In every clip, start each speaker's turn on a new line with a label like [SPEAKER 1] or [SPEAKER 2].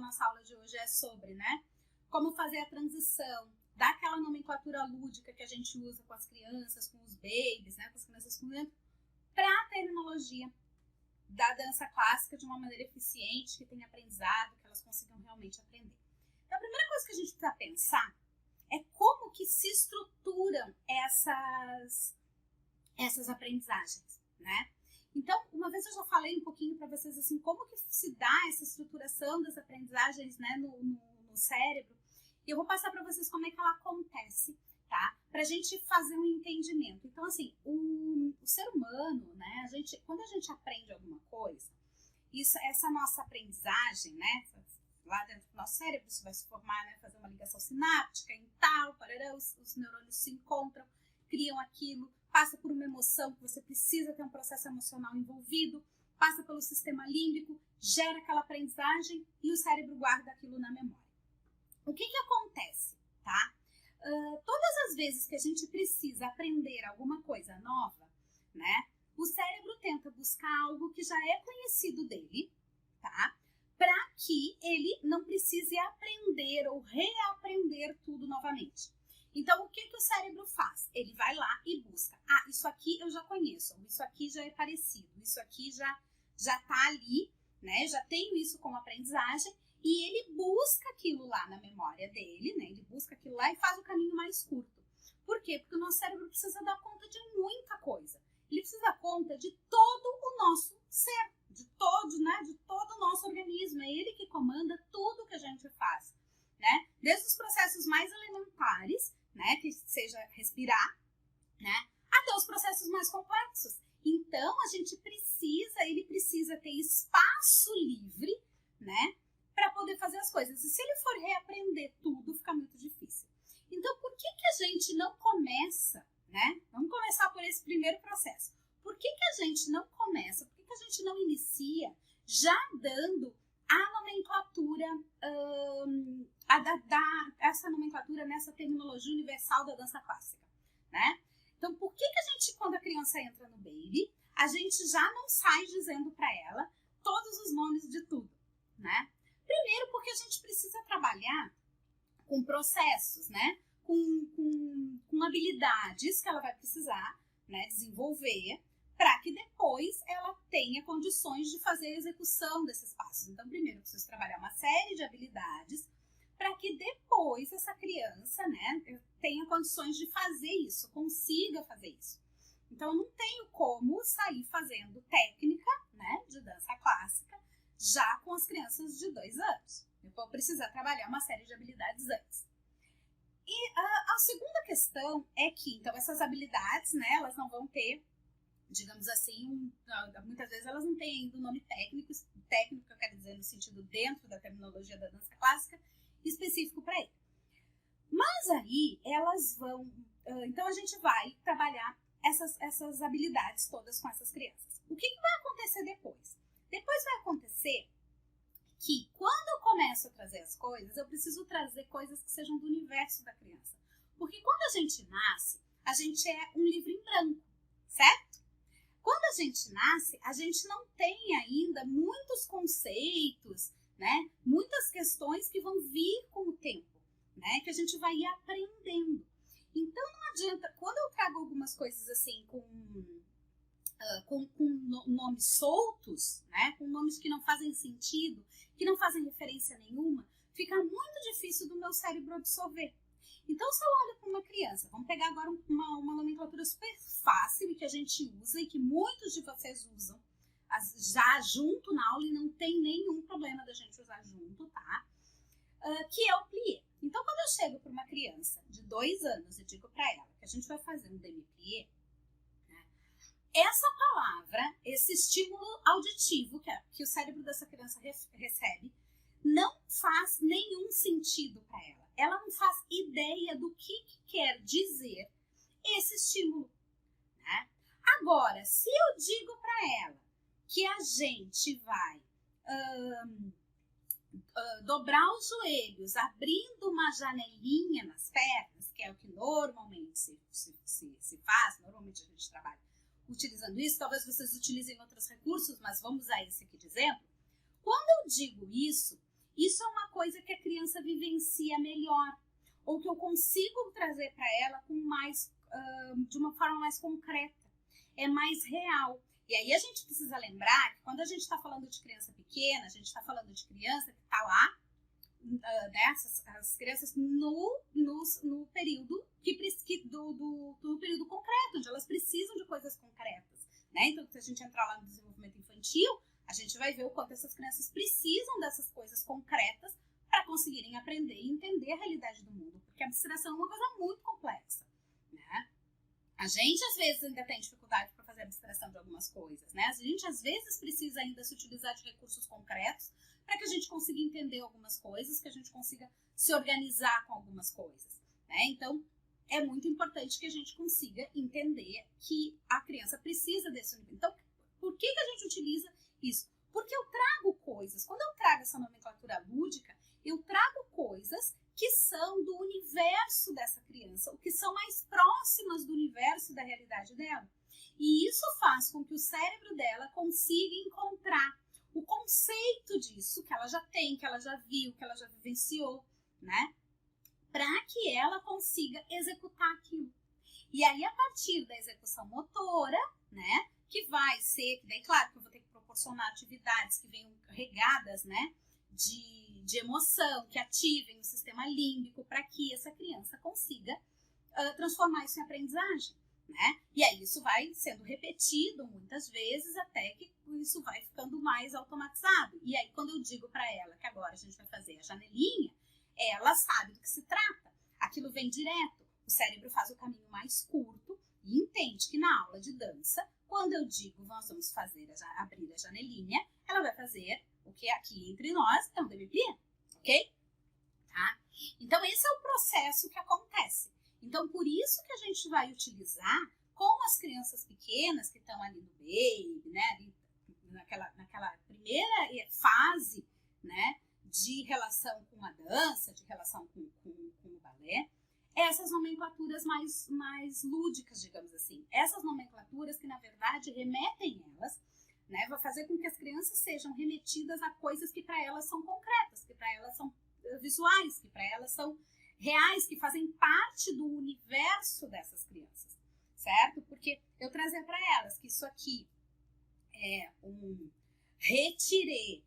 [SPEAKER 1] nossa aula de hoje é sobre, né? Como fazer a transição daquela nomenclatura lúdica que a gente usa com as crianças, com os babies, né? Com as crianças comendo, para a terminologia da dança clássica de uma maneira eficiente, que tenha aprendizado, que elas consigam realmente aprender. Então, a primeira coisa que a gente precisa pensar é como que se estruturam essas aprendizagens, né? Então, uma vez eu já falei um pouquinho para vocês assim, como que se dá essa estruturação das aprendizagens, né, no cérebro. E eu vou passar para vocês como é que ela acontece, tá? Pra gente fazer um entendimento. Então, assim, o ser humano, né, quando a gente aprende alguma coisa, essa nossa aprendizagem, né, lá dentro do nosso cérebro, isso vai se formar, né, fazer uma ligação sináptica e tal, parará, os neurônios se encontram, criam aquilo, passa por uma emoção que você precisa ter um processo emocional envolvido, passa pelo sistema límbico, gera aquela aprendizagem e o cérebro guarda aquilo na memória. O que acontece, tá? Todas as vezes que a gente precisa aprender alguma coisa nova, né, o cérebro tenta buscar algo que já é conhecido dele, tá? Para que ele não precise aprender ou reaprender tudo novamente. Então, o que o cérebro faz? Ele vai lá e busca. Ah, isso aqui eu já conheço, isso aqui já é parecido, isso aqui já tá ali, né? Já tenho isso como aprendizagem. E ele busca aquilo lá na memória dele, né? Ele busca aquilo lá e faz o caminho mais curto. Por quê? Porque o nosso cérebro precisa dar conta de muita coisa. Ele precisa dar conta de todo o nosso ser, de todo o nosso organismo. É ele que comanda tudo que a gente faz, né? Desde os processos mais elementares, né? Que seja respirar, né? Até os processos mais complexos. Então, ele precisa ter espaço livre, né? Para poder fazer as coisas. E se ele for reaprender tudo, fica muito difícil. Então, por que a gente não começa, né? Vamos começar por esse primeiro processo. Por que a gente não começa, por que a gente não inicia já dando a nomenclatura, essa nomenclatura nessa terminologia universal da dança clássica, né? Então, por que a gente, quando a criança entra no baby, a gente já não sai dizendo para ela todos os nomes de tudo, né? Primeiro, porque a gente precisa trabalhar com processos, né? Com habilidades que ela vai precisar, né, desenvolver para que depois ela tenha condições de fazer a execução desses passos. Então, primeiro, eu preciso trabalhar uma série de habilidades para que depois essa criança, né, tenha condições de fazer isso, consiga fazer isso. Então, eu não tenho como sair fazendo técnica, né, de dança clássica já com as crianças de 2 anos. Eu vou precisar trabalhar uma série de habilidades antes. E a segunda questão é que, então, essas habilidades, né, elas não vão ter, digamos assim, muitas vezes elas não têm ainda um nome técnico que eu quero dizer no sentido dentro da terminologia da dança clássica, específico para ele. Mas aí, elas vão... Então, a gente vai trabalhar essas habilidades todas com essas crianças. O que vai acontecer depois? Depois vai acontecer que, quando eu começo a trazer as coisas, eu preciso trazer coisas que sejam do universo da criança. Porque quando a gente nasce, a gente é um livro em branco, certo? Quando a gente nasce, a gente não tem ainda muitos conceitos, né? Muitas questões que vão vir com o tempo, né? Que a gente vai ir aprendendo. Então, não adianta, quando eu trago algumas coisas assim com nomes soltos, né, com nomes que não fazem sentido, que não fazem referência nenhuma, fica muito difícil do meu cérebro absorver. Então, se eu olho para uma criança, vamos pegar agora uma nomenclatura super fácil e que a gente usa e que muitos de vocês usam já junto na aula e não tem nenhum problema da gente usar junto, tá? Que é o plié. Então, quando eu chego para uma criança de 2 anos e digo para ela que a gente vai fazer um demi-plié, essa palavra, esse estímulo auditivo que o cérebro dessa criança recebe, não faz nenhum sentido para ela. Ela não faz ideia do que quer dizer esse estímulo, né? Agora, se eu digo para ela que a gente vai dobrar os joelhos, abrindo uma janelinha nas pernas, que é o que normalmente se faz, normalmente a gente trabalha utilizando isso, talvez vocês utilizem outros recursos, mas vamos usar esse aqui de exemplo. Quando eu digo isso, isso é uma coisa que a criança vivencia melhor, ou que eu consigo trazer para ela com mais, de uma forma mais concreta, é mais real. E aí a gente precisa lembrar que quando a gente está falando de criança pequena, a gente está falando de criança que está lá, as crianças no período do período concreto, onde elas precisam de coisas concretas, né? Então, se a gente entrar lá no desenvolvimento infantil, a gente vai ver o quanto essas crianças precisam dessas coisas concretas para conseguirem aprender e entender a realidade do mundo, porque a abstração é uma coisa muito complexa, né? A gente, às vezes, ainda tem dificuldade para fazer abstração de algumas coisas, né? A gente, às vezes, precisa ainda se utilizar de recursos concretos para que a gente consiga entender algumas coisas, que a gente consiga se organizar com algumas coisas, né? Então, é muito importante que a gente consiga entender que a criança precisa desse nível. Então, por que a gente utiliza isso? Porque eu trago coisas, quando eu trago essa nomenclatura lúdica, eu trago coisas que são do universo dessa criança, o que são mais próximas do universo da realidade dela. E isso faz com que o cérebro dela consiga encontrar o conceito disso, que ela já tem, que ela já viu, que ela já vivenciou, né? Para que ela consiga executar aquilo. E aí, a partir da execução motora, né? Que vai ser, daí claro que eu vou ter que proporcionar atividades que venham regadas, né? De emoção, que ativem o sistema límbico para que essa criança consiga transformar isso em aprendizagem, né? E aí isso vai sendo repetido muitas vezes até que isso vai ficando mais automatizado. E aí quando eu digo para ela que agora a gente vai fazer a janelinha, ela sabe do que se trata. Aquilo vem direto. O cérebro faz o caminho mais curto e entende que na aula de dança, quando eu digo nós vamos fazer abrir a janelinha, ela vai fazer o que aqui entre nós é um demi-plié, ok? Tá? Então esse é o processo que acontece. Então por isso que a gente vai utilizar com as crianças pequenas que estão ali no baby, né? Ali naquela primeira fase, né? De relação com a dança, de relação com o balé, essas nomenclaturas mais lúdicas, digamos assim. Essas nomenclaturas que, na verdade, remetem elas, né, vai fazer com que as crianças sejam remetidas a coisas que para elas são concretas, que para elas são visuais, que para elas são reais, que fazem parte do universo dessas crianças, certo? Porque eu trazer para elas que isso aqui é um retiré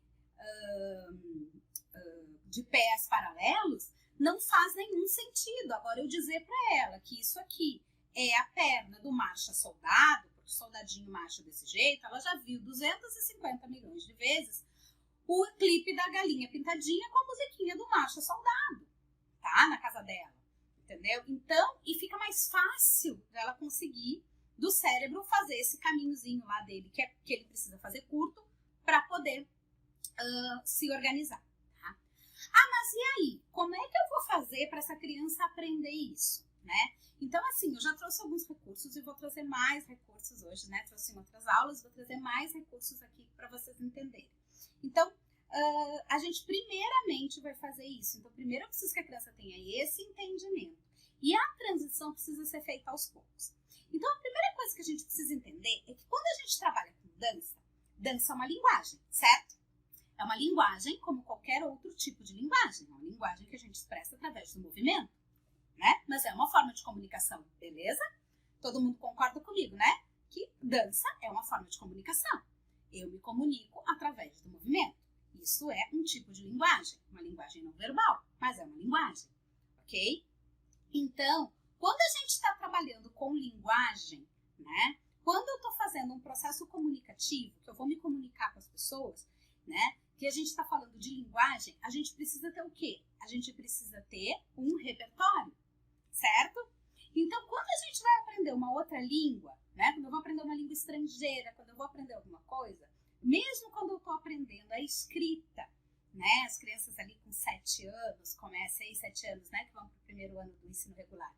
[SPEAKER 1] de pés paralelos, não faz nenhum sentido. Agora eu dizer para ela que isso aqui é a perna do marcha soldado, porque o soldadinho marcha desse jeito, ela já viu 250 milhões de vezes o clipe da galinha pintadinha com a musiquinha do marcha soldado, tá? Na casa dela, entendeu? Então, e fica mais fácil dela conseguir, do cérebro, fazer esse caminhozinho lá dele, que ele precisa fazer curto, para poder se organizar. Ah, mas e aí? Como é que eu vou fazer para essa criança aprender isso, né? Então, assim, eu já trouxe alguns recursos e vou trazer mais recursos hoje, né? Trouxe em outras aulas, vou trazer mais recursos aqui para vocês entenderem. Então, a gente primeiramente vai fazer isso. Então, primeiro eu preciso que a criança tenha esse entendimento. E a transição precisa ser feita aos poucos. Então, a primeira coisa que a gente precisa entender é que quando a gente trabalha com dança, dança é uma linguagem, certo? É uma linguagem como qualquer outro tipo de linguagem. É uma linguagem que a gente expressa através do movimento, né? Mas é uma forma de comunicação, beleza? Todo mundo concorda comigo, né? Que dança é uma forma de comunicação. Eu me comunico através do movimento. Isso é um tipo de linguagem. Uma linguagem não verbal, mas é uma linguagem, ok? Então, quando a gente está trabalhando com linguagem, né? Quando eu estou fazendo um processo comunicativo, que eu vou me comunicar com as pessoas, né? Que a gente está falando de linguagem, a gente precisa ter o quê? A gente precisa ter um repertório, certo? Então, quando a gente vai aprender uma outra língua, né? Quando eu vou aprender uma língua estrangeira, quando eu vou aprender alguma coisa, mesmo quando eu estou aprendendo a escrita, né? As crianças ali com 7 anos, 6, 7 anos, né? Que vão para o primeiro ano do ensino regular,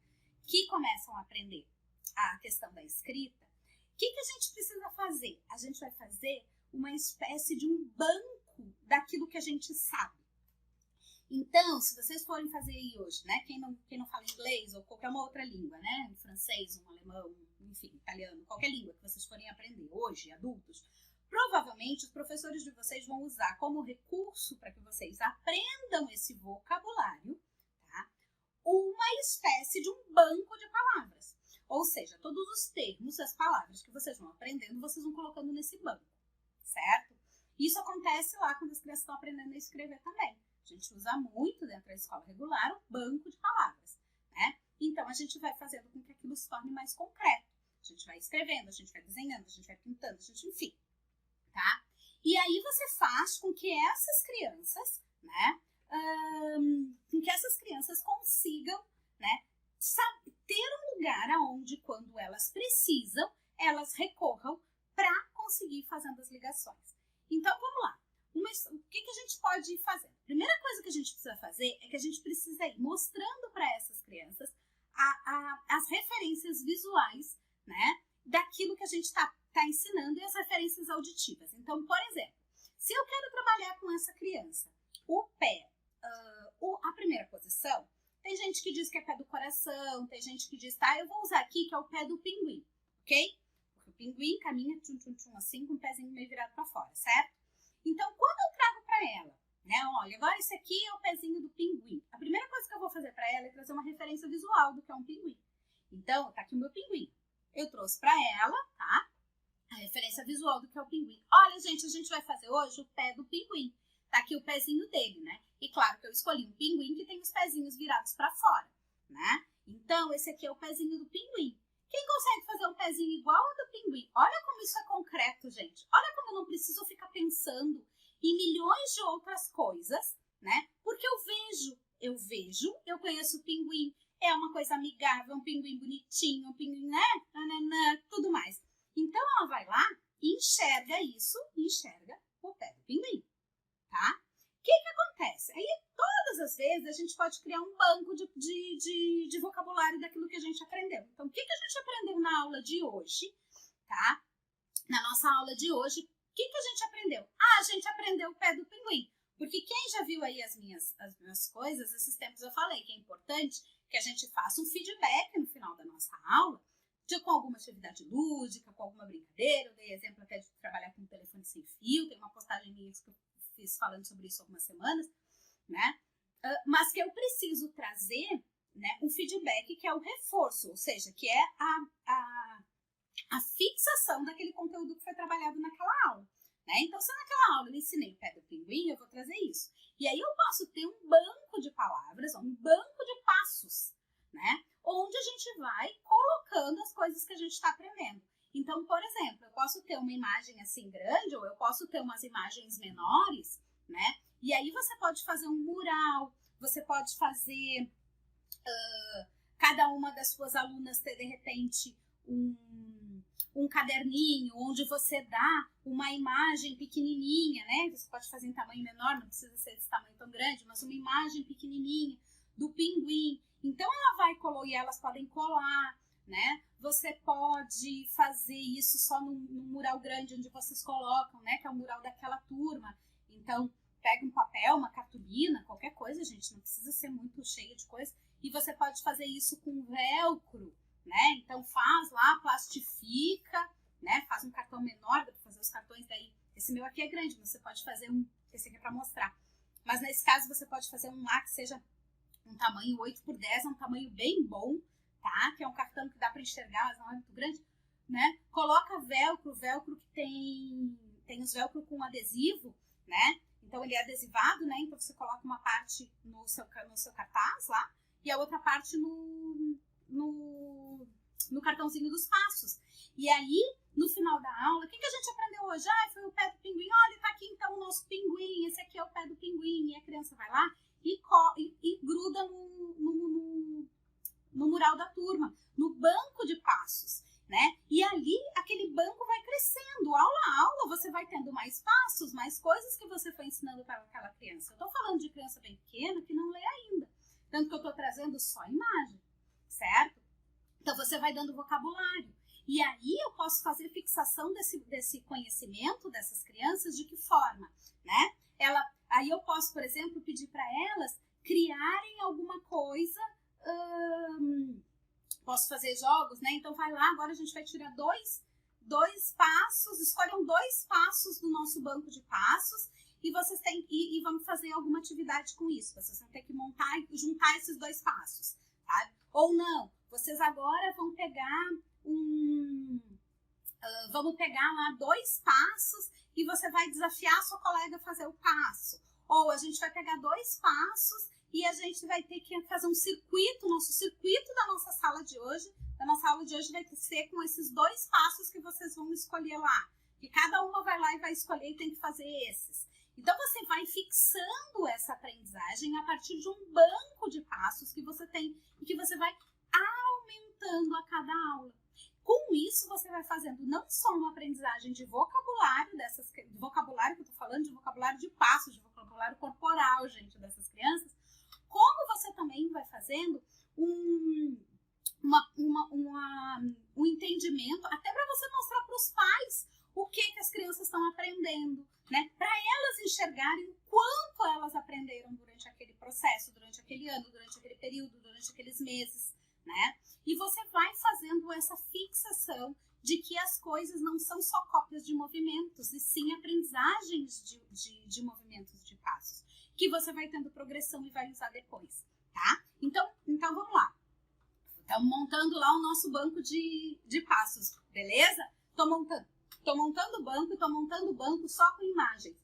[SPEAKER 1] que começam a aprender a questão da escrita, o que a gente precisa fazer? A gente vai fazer uma espécie de um banco daquilo que a gente sabe. Então, se vocês forem fazer aí hoje, né? Quem não fala inglês ou qualquer uma outra língua, né? Um francês, um alemão, enfim, italiano, qualquer língua que vocês forem aprender hoje, adultos, provavelmente os professores de vocês vão usar como recurso para que vocês aprendam esse vocabulário, tá? Uma espécie de um banco de palavras. Ou seja, todos os termos, as palavras que vocês vão aprendendo, vocês vão colocando nesse banco, certo? Isso acontece lá quando as crianças estão aprendendo a escrever também. A gente usa muito dentro da escola regular o banco de palavras, né? Então, a gente vai fazendo com que aquilo se torne mais concreto. A gente vai escrevendo, a gente vai desenhando, a gente vai pintando, enfim, tá? E aí você faz com que essas crianças, né, consigam, né, ter um lugar aonde, quando elas precisam, elas recorram para conseguir fazendo as ligações. Então, vamos lá. O que a gente pode ir fazendo? A primeira coisa que a gente precisa fazer é que a gente precisa ir mostrando para essas crianças as referências visuais, né, daquilo que a gente está ensinando, e as referências auditivas. Então, por exemplo, se eu quero trabalhar com essa criança o pé, a primeira posição, tem gente que diz que é pé do coração, tem gente que diz, tá, eu vou usar aqui que é o pé do pinguim, ok? Porque o pinguim caminha assim, com o pezinho meio virado para fora, certo? Então, quando eu trago para ela, né, olha, agora esse aqui é o pezinho do pinguim, a primeira coisa que eu vou fazer para ela é trazer uma referência visual do que é um pinguim. Então, tá aqui o meu pinguim. Eu trouxe para ela, tá, a referência visual do que é o pinguim. Olha, gente, a gente vai fazer hoje o pé do pinguim. Tá aqui o pezinho dele, né? E claro que eu escolhi um pinguim que tem os pezinhos virados para fora, né? Então, esse aqui é o pezinho do pinguim. Quem consegue fazer um pezinho igual ao do pinguim? Olha como isso é concreto, gente. Olha como eu não preciso ficar pensando em milhões de outras coisas, né? Porque eu conheço o pinguim. É uma coisa amigável, um pinguim bonitinho, um pinguim, né? Nananã, tudo mais. Então, ela vai lá e enxerga o pé do pinguim, tá? O que acontece? Aí, todas as vezes, a gente pode criar um banco de vocabulário daquilo que a gente aprendeu. Então, o que a gente aprendeu na aula de hoje, tá? Na nossa aula de hoje, o que a gente aprendeu? A gente aprendeu o pé do pinguim. Porque quem já viu aí as minhas coisas, esses tempos eu falei que é importante que a gente faça um feedback no final da nossa aula, com alguma atividade lúdica, com alguma brincadeira. Eu dei exemplo até de trabalhar com um telefone sem fio, tem uma postagem minha que eu fiz falando sobre isso há algumas semanas, né? Mas que eu preciso trazer, né, um feedback que é o reforço, ou seja, que é a fixação daquele conteúdo que foi trabalhado naquela aula, né? Então, se naquela aula eu ensinei o pé do pinguim, eu vou trazer isso. E aí eu posso ter um banco de palavras, um banco de passos, né? Onde a gente vai colocando as coisas que a gente está aprendendo. Então, por exemplo, eu posso ter uma imagem assim grande, ou eu posso ter umas imagens menores, né? E aí você pode fazer um mural, você pode fazer cada uma das suas alunas ter, de repente, um caderninho onde você dá uma imagem pequenininha, né? Você pode fazer em tamanho menor, não precisa ser desse tamanho tão grande, mas uma imagem pequenininha do pinguim. Então, ela vai colar, e elas podem colar, né? Você pode fazer isso só num mural grande onde vocês colocam, né? Que é o mural daquela turma. Então, pega um papel, uma cartolina, qualquer coisa, gente, não precisa ser muito cheia de coisa. E você pode fazer isso com velcro, né? Então, faz lá, plastifica, né? Faz um cartão menor, dá pra fazer os cartões daí. Esse meu aqui é grande, mas você pode fazer esse aqui é pra mostrar. Mas nesse caso, você pode fazer um lá que seja um tamanho 8x10, é um tamanho bem bom, tá? Que é um cartão que dá para enxergar, mas não é muito grande, né? Coloca velcro que tem os velcro com adesivo, né? Então ele é adesivado, né? Então você coloca uma parte no seu cartaz lá e a outra parte no cartãozinho dos passos. E aí, no final da aula, o que a gente aprendeu hoje? Foi o pé do pinguim. Olha, tá aqui então o nosso pinguim, esse aqui é o pé do pinguim. E a criança vai lá e gruda no mural da turma, no banco de passos, né? E ali, aquele banco vai crescendo. Aula a aula, você vai tendo mais passos, mais coisas que você foi ensinando para aquela criança. Eu tô falando de criança bem pequena que não lê ainda. Tanto que eu tô trazendo só imagem, certo? Então, você vai dando vocabulário. E aí, eu posso fazer fixação desse conhecimento dessas crianças de que forma, né? Aí eu posso, por exemplo, pedir para elas criarem alguma coisa. Posso fazer jogos, né? Então vai lá, agora a gente vai tirar dois 2 passos, escolham 2 passos do nosso banco de passos e vocês têm e vamos fazer alguma atividade com isso. Vocês vão ter que montar e juntar esses 2 passos, tá? Ou não, vocês agora vão pegar vamos pegar lá 2 passos e você vai desafiar a sua colega a fazer o passo. Ou a gente vai pegar 2 passos e a gente vai ter que fazer um circuito, nosso circuito da nossa sala de hoje. A nossa aula de hoje vai ser com esses 2 passos que vocês vão escolher lá. Que cada uma vai lá e vai escolher e tem que fazer esses. Então, você vai fixando essa aprendizagem a partir de um banco de passos que você tem e que você vai aumentando a cada aula. Com isso, você vai fazendo não só uma aprendizagem de vocabulário, de vocabulário que eu tô falando, de vocabulário de passos, de vocabulário corporal, gente, dessas crianças, como você também vai fazendo um entendimento, até para você mostrar para os pais o que as crianças estão aprendendo, né? Para elas enxergarem o quanto elas aprenderam durante aquele processo, durante aquele ano, durante aquele período, durante aqueles meses, né? E você vai fazendo essa fixação de que as coisas não são só cópias de movimentos, e sim aprendizagens de movimentos de passos, que você vai tendo progressão e vai usar depois, tá? Então vamos lá. Estamos montando lá o nosso banco de passos, beleza? Tô montando o banco só com imagens.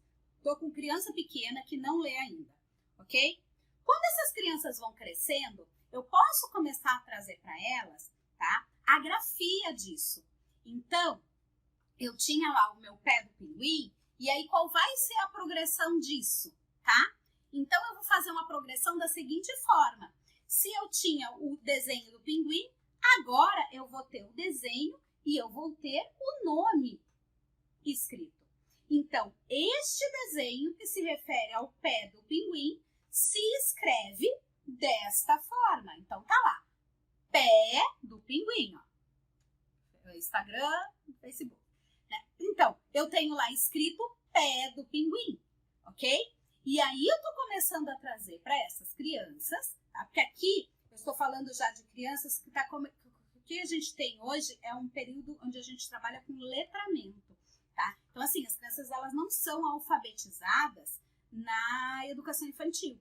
[SPEAKER 1] Tô com criança pequena que não lê ainda, ok? Quando essas crianças vão crescendo, eu posso começar a trazer para elas, tá, a grafia disso. Então, eu tinha lá o meu pé do pinguim, e aí qual vai ser a progressão disso, tá? Então, eu vou fazer uma progressão da seguinte forma. Se eu tinha o desenho do pinguim, agora eu vou ter o desenho e eu vou ter o nome escrito. Então, este desenho que se refere ao pé do pinguim se escreve desta forma. Então, tá lá. Pé do pinguim, ó. Instagram, Facebook, né? Então, eu tenho lá escrito pé do pinguim, ok? E aí eu tô começando a trazer para essas crianças, tá? Porque aqui eu estou falando já de crianças que o que a gente tem hoje é um período onde a gente trabalha com letramento, tá? Então, assim, as crianças elas não são alfabetizadas na educação infantil,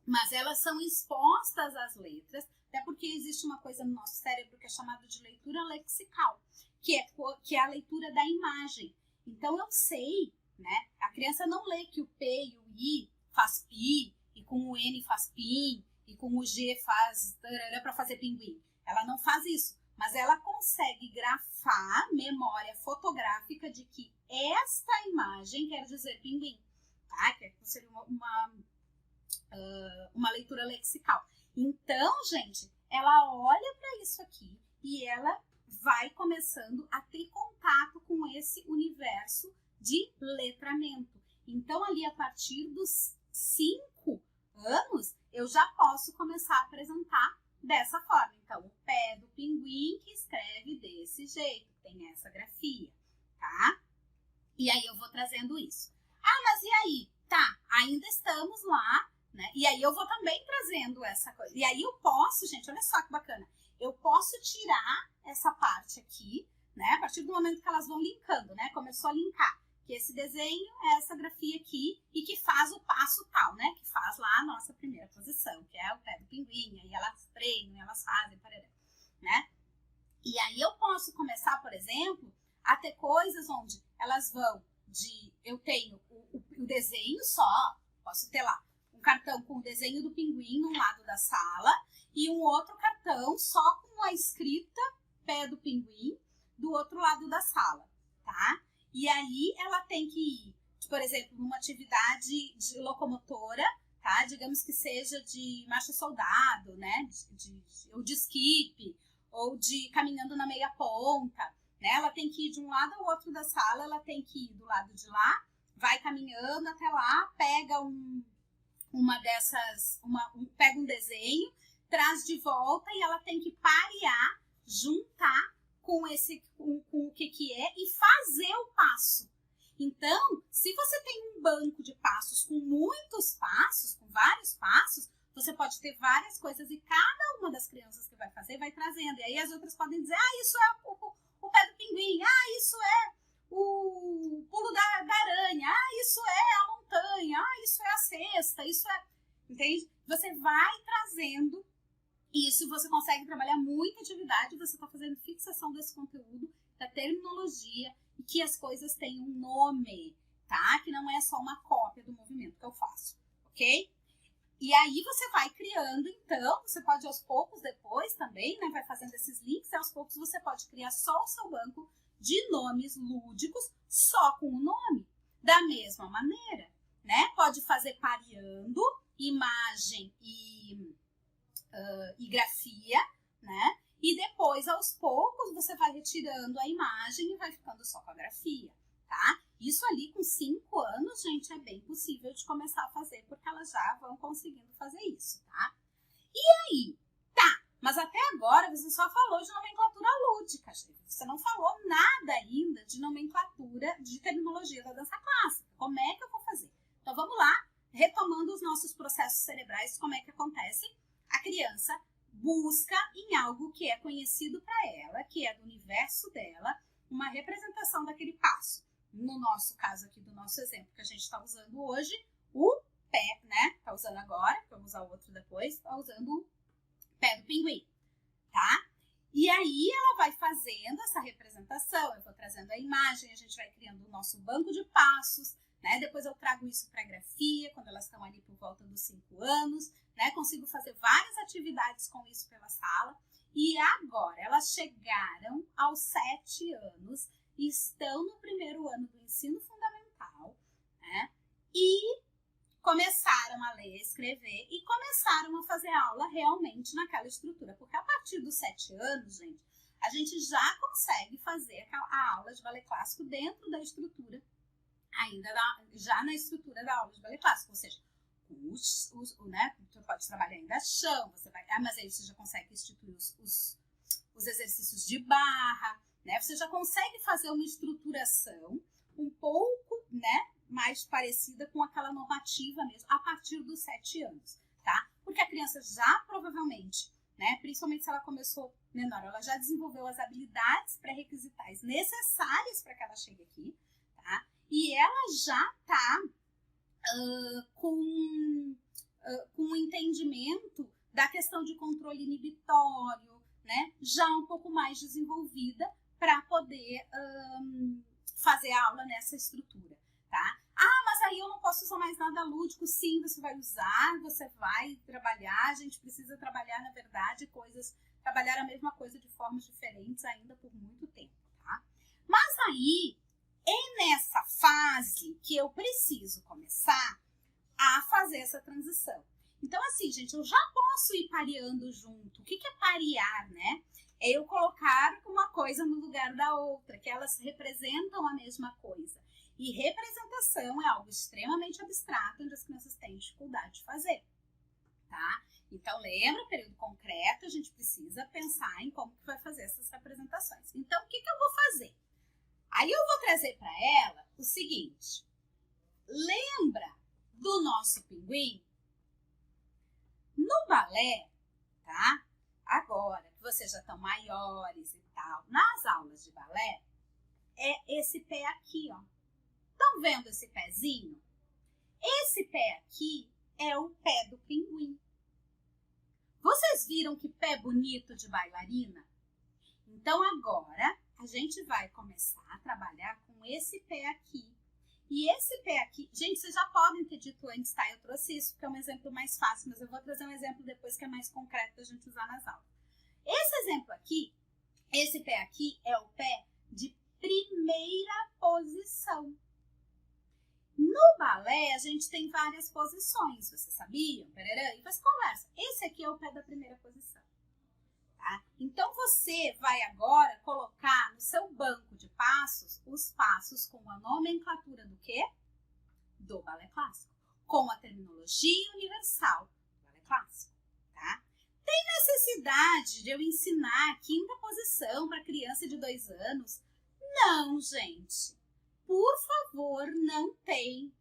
[SPEAKER 1] mas elas são expostas às letras, até porque existe uma coisa no nosso cérebro que é chamada de leitura lexical, que é a leitura da imagem. Então, eu sei, né? A criança não lê que o P e o I faz pi, e com o N faz pim, e com o G faz para fazer pinguim. Ela não faz isso, mas ela consegue grafar memória fotográfica de que esta imagem quer dizer pinguim, tá? Que seria uma leitura lexical. Então, gente, ela olha para isso aqui e ela vai começando a ter contato com esse universo de letramento. Então, ali a partir dos 5 anos, eu já posso começar a apresentar dessa forma. Então, o pé do pinguim que escreve desse jeito, tem essa grafia, tá? E aí eu vou trazendo isso. Ah, mas e aí? Tá, ainda estamos lá, né? E aí eu vou também trazendo essa coisa. E aí eu posso, gente, olha só que bacana. Eu posso tirar essa parte aqui, né? A partir do momento que elas vão linkando, né? Começou a linkar. Que esse desenho é essa grafia aqui e que faz o passo tal, né? Que faz lá a nossa primeira posição, que é o pé do pinguim. Aí elas treinam, elas fazem, parará, né? E aí eu posso começar, por exemplo, a ter coisas onde elas vão de... Eu tenho o desenho só, posso ter lá um cartão com o desenho do pinguim num lado da sala e um outro cartão só com a escrita pé do pinguim do outro lado da sala, tá? E aí ela tem que ir, por exemplo, numa atividade de locomotora, tá? Digamos que seja de marcha soldado, né? Ou de skip, ou de caminhando na meia ponta, né? Ela tem que ir de um lado ao outro da sala, ela tem que ir do lado de lá, vai caminhando até lá, pega pega um desenho, traz de volta e ela tem que parear, juntar com o que é e fazer o passo. Então, se você tem um banco de passos com muitos passos, com vários passos, você pode ter várias coisas e cada uma das crianças que vai fazer vai trazendo. E aí as outras podem dizer, isso é o pé do pinguim, isso é o pulo da aranha, isso é a montanha, isso é a cesta, isso é... Entende? Você vai trazendo isso, você consegue trabalhar muita atividade, você está fazendo fixação desse conteúdo, da terminologia, e que as coisas têm um nome, tá? Que não é só uma cópia do movimento que eu faço, ok? E aí você vai criando, então, você pode aos poucos depois também, né? Vai fazendo esses links, e aos poucos você pode criar só o seu banco de nomes lúdicos, só com o nome, da mesma maneira, né? Pode fazer pareando imagem e grafia, né? E depois, aos poucos, você vai retirando a imagem e vai ficando só com a grafia, tá? Isso ali com 5 anos, gente, é bem possível de começar a fazer, porque elas já vão conseguindo fazer isso, tá? E aí? Tá, mas até agora você só falou de nomenclatura lúdica, gente. Você não falou nada ainda de nomenclatura de terminologia da dança clássica. Como é que eu vou fazer? Então vamos lá, retomando os nossos processos cerebrais, como é que acontece? A criança busca em algo que é conhecido para ela, que é do universo dela, uma representação daquele passo. No nosso caso aqui, do nosso exemplo que a gente está usando hoje, o pé, né? Está usando agora, vamos usar o outro depois, está usando o pé do pinguim, tá? E aí ela vai fazendo essa representação, eu vou trazendo a imagem, a gente vai criando o nosso banco de passos, né? Depois eu trago isso para a grafia, quando elas estão ali por volta dos 5 anos, né? Consigo fazer várias atividades com isso pela sala. E agora, elas chegaram aos 7 anos, estão no primeiro ano do ensino fundamental, né? E começaram a ler, escrever e começaram a fazer aula realmente naquela estrutura. Porque a partir dos 7 anos, gente, a gente já consegue fazer a aula de balé clássico dentro da estrutura, já na estrutura da aula de balé clássico, ou seja, né, você pode trabalhar ainda chão, mas aí você já consegue instituir os exercícios de barra, né? Você já consegue fazer uma estruturação um pouco, né, mais parecida com aquela normativa mesmo, a partir dos 7 anos, tá? Porque a criança já provavelmente, né, principalmente se ela começou menor, ela já desenvolveu as habilidades pré-requisitais necessárias para que ela chegue aqui, tá? E ela já está com um entendimento da questão de controle inibitório, né? Já um pouco mais desenvolvida para poder fazer a aula nessa estrutura, tá? Mas aí eu não posso usar mais nada lúdico. Sim, você vai usar, você vai trabalhar, a gente precisa trabalhar, na verdade, trabalhar a mesma coisa de formas diferentes ainda por muito tempo, tá? Mas aí, é nessa fase que eu preciso começar a fazer essa transição. Então, assim, gente, eu já posso ir pareando junto. O que é parear, né? É eu colocar uma coisa no lugar da outra, que elas representam a mesma coisa. E representação é algo extremamente abstrato, onde as crianças têm dificuldade de fazer, tá? Então, lembra o período concreto, a gente precisa pensar em como que vai fazer essas representações. Então, o que eu vou fazer? Aí eu vou trazer para ela o seguinte, lembra do nosso pinguim? No balé, tá? Agora que vocês já estão maiores e tal, nas aulas de balé, é esse pé aqui, ó. Estão vendo esse pezinho? Esse pé aqui é o pé do pinguim. Vocês viram que pé bonito de bailarina? Então agora a gente vai começar a trabalhar com esse pé aqui. E esse pé aqui, gente, vocês já podem ter dito antes, tá? Eu trouxe isso porque é um exemplo mais fácil, mas eu vou trazer um exemplo depois que é mais concreto pra gente usar nas aulas. Esse exemplo aqui, esse pé aqui é o pé de primeira posição. No balé, a gente tem várias posições, vocês sabiam? E você conversa. Esse aqui é o pé da primeira posição. Tá? Então, você vai agora colocar no seu banco de passos os passos com a nomenclatura do quê? Do balé clássico. Com a terminologia universal do balé clássico. Tá? Tem necessidade de eu ensinar a quinta posição para criança de 2 anos? Não, gente. Por favor, não tem.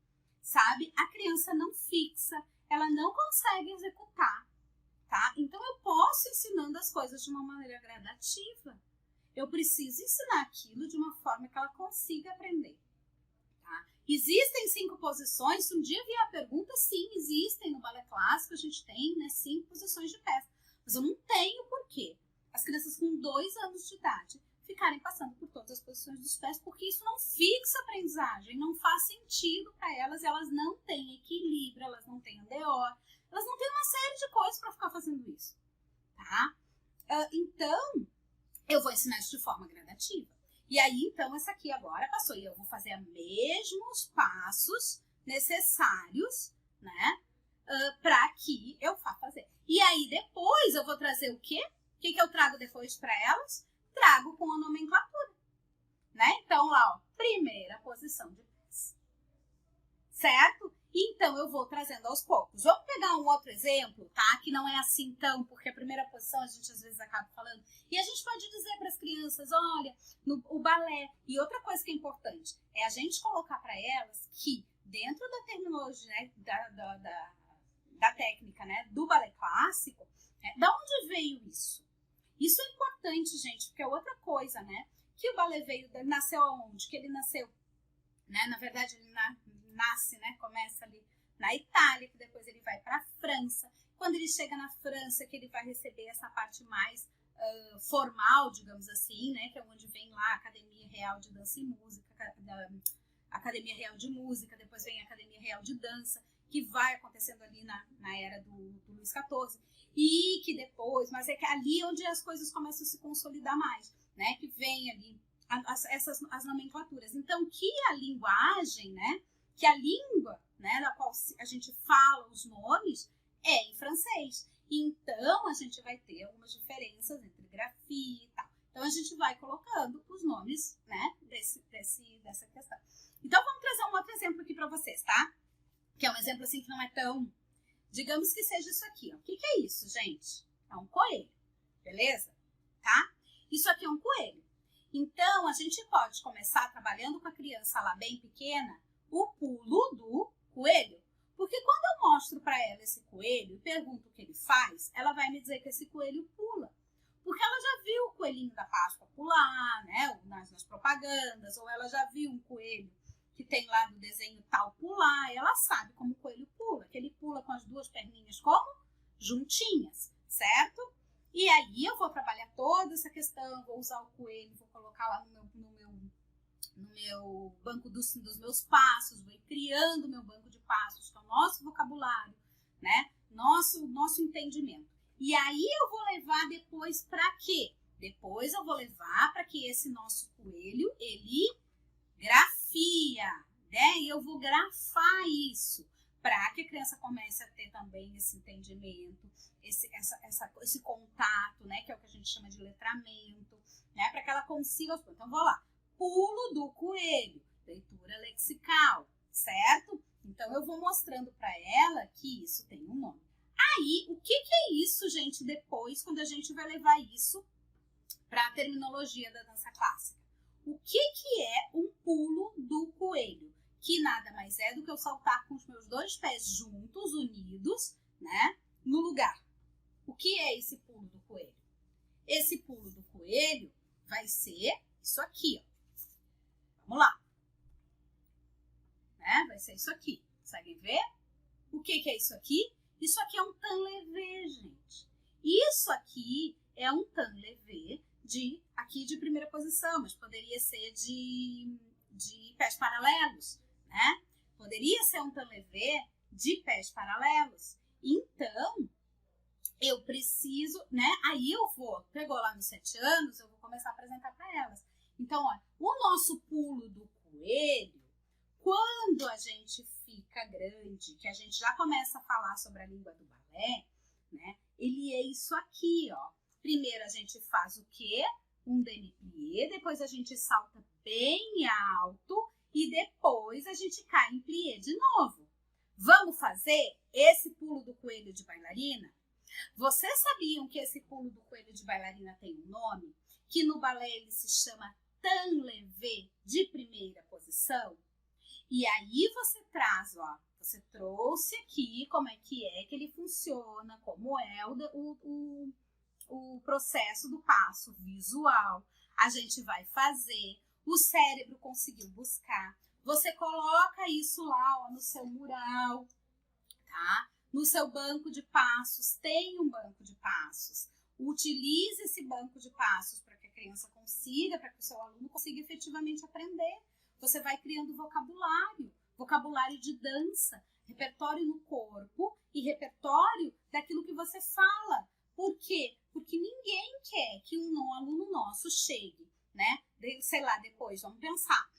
[SPEAKER 1] Sabe? A criança não fixa, ela não consegue executar. Tá? Então, eu posso ir ensinando as coisas de uma maneira gradativa. eu preciso ensinar aquilo de uma forma que ela consiga aprender. Tá? Existem 5 posições? Se um dia vier a pergunta, sim, existem. No balé clássico a gente tem, né, 5 posições de pés. Mas eu não tenho porquê as crianças com 2 anos de idade ficarem passando por todas as posições dos pés, porque isso não fixa a aprendizagem, não faz sentido para elas, elas não têm equilíbrio, elas não têm andeor, elas não têm uma série de coisas para ficar fazendo isso, tá? Então, eu vou ensinar isso de forma gradativa. E aí, então, essa aqui agora passou, e eu vou fazer os mesmos passos necessários, né, para que eu vá fazer. E aí, depois, eu vou trazer o quê? O que eu trago depois para elas? Trago com a nomenclatura, né? Então, lá, ó, primeira posição de pés, certo? Então, eu vou trazendo aos poucos. Vamos pegar um outro exemplo, tá? Que não é assim tão, porque a primeira posição a gente às vezes acaba falando. E a gente pode dizer para as crianças, olha, o balé. E outra coisa que é importante, é a gente colocar para elas que dentro da terminologia, né, da técnica, né, do balé clássico, da onde veio isso? Isso é importante, gente, porque é outra coisa, né? Que o balé nasceu aonde? Que ele nasceu, né? Na verdade, ele nasce, né? Começa ali na Itália, que depois ele vai para a França. Quando ele chega na França, que ele vai receber essa parte mais formal, digamos assim, né? Que é onde vem lá a Academia Real de Dança e Música, Academia Real de Música, depois vem a Academia Real de Dança, que vai acontecendo ali na era do Luís XIV. E que depois, mas é que ali onde as coisas começam a se consolidar mais, né? Que vem ali as nomenclaturas. Então, que a linguagem, né? Que a língua, né? Da qual a gente fala os nomes é em francês. Então, a gente vai ter algumas diferenças entre grafia e tal. Então, a gente vai colocando os nomes, né? Dessa questão. Então, vamos trazer um outro exemplo aqui para vocês, tá? Que é um exemplo assim que não é tão... Digamos que seja isso aqui, ó. O que é isso, gente? É um coelho, beleza? Tá? Isso aqui é um coelho. Então, a gente pode começar trabalhando com a criança lá bem pequena o pulo do coelho. Porque quando eu mostro para ela esse coelho e pergunto o que ele faz, ela vai me dizer que esse coelho pula. Porque ela já viu o coelhinho da Páscoa pular, né? Nas propagandas, ou ela já viu um coelho que tem lá no desenho tal pular, ela sabe como o coelho pula, que ele pula com as 2 perninhas como? Juntinhas, certo? E aí eu vou trabalhar toda essa questão, vou usar o coelho, vou colocar lá no meu banco dos meus passos, vou ir criando o meu banco de passos, que é o nosso vocabulário, né? Nosso entendimento. E aí eu vou levar depois para quê? Depois eu vou levar para que esse nosso coelho, ele grafia, né? E eu vou grafar isso para que a criança comece a ter também esse entendimento, esse contato, né? Que é o que a gente chama de letramento, né? Para que ela consiga... Então, vou lá. Pulo do coelho, leitura lexical, certo? Então, eu vou mostrando para ela que isso tem um nome. Aí, o que é isso, gente, depois, quando a gente vai levar isso para a terminologia da dança clássica? O que é um pulo do coelho? Que nada mais é do que eu saltar com os meus 2 pés juntos, unidos, né, no lugar. O que é esse pulo do coelho? Esse pulo do coelho vai ser isso aqui, ó. Vamos lá. Né? Vai ser isso aqui. Conseguem ver? O que é isso aqui? Isso aqui é um tan levé, gente. Isso aqui é um tan levé aqui de primeira posição, mas poderia ser de pés paralelos, né? Poderia ser um tan levé de pés paralelos. Então, eu preciso, né? Aí eu pegou lá nos 7 anos, eu vou começar a apresentar para elas. Então, ó, o nosso pulo do coelho, quando a gente fica grande, que a gente já começa a falar sobre a língua do balé, né? Ele é isso aqui, ó. Primeiro a gente faz o quê? Um demi-plié, depois a gente salta bem alto e depois a gente cai em plié de novo. Vamos fazer esse pulo do coelho de bailarina? Vocês sabiam que esse pulo do coelho de bailarina tem um nome? Que no balé ele se chama tan levé de primeira posição? E aí você traz, ó, você trouxe aqui como é que ele funciona, como é o processo do passo visual. a gente vai fazer, o cérebro conseguiu buscar, você coloca isso lá, ó, no seu mural, tá? No seu banco de passos, tem um banco de passos. Utilize esse banco de passos para que a criança consiga, para que o seu aluno consiga efetivamente aprender. Você vai criando vocabulário de dança, repertório no corpo e repertório daquilo que você fala. Por quê? Porque ninguém quer que um aluno nosso chegue, né? Sei lá, depois, vamos pensar,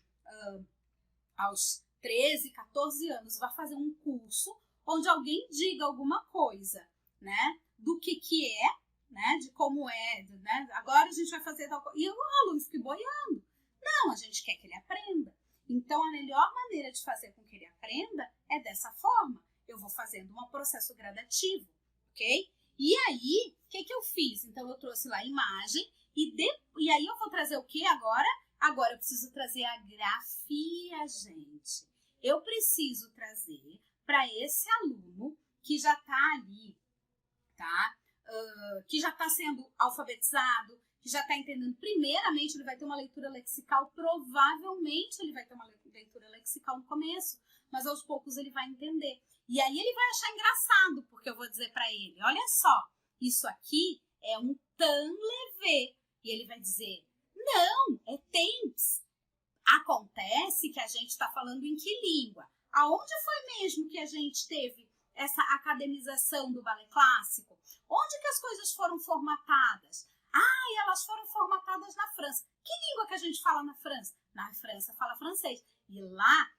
[SPEAKER 1] aos 13, 14 anos, vai fazer um curso onde alguém diga alguma coisa, né? Do que é, né? De como é, né? Agora a gente vai fazer tal coisa. E o aluno fica boiando. Não, a gente quer que ele aprenda. Então, a melhor maneira de fazer com que ele aprenda é dessa forma. Eu vou fazendo um processo gradativo, ok? E aí, o que eu fiz? Então, eu trouxe lá a imagem e aí eu vou trazer o que agora? Agora eu preciso trazer a grafia, gente. Eu preciso trazer para esse aluno que já está ali, tá? Que já está sendo alfabetizado, que já está entendendo. Primeiramente, ele vai ter uma leitura lexical, provavelmente ele vai ter uma leitura lexical no começo, mas aos poucos ele vai entender. E aí ele vai achar engraçado, porque eu vou dizer para ele, olha só, isso aqui é um tan levé. E ele vai dizer, não, é temps. Acontece que a gente está falando em que língua? Aonde foi mesmo que a gente teve essa academização do balé clássico? Onde que as coisas foram formatadas? E elas foram formatadas na França. Que língua que a gente fala na França? Na França fala francês. E lá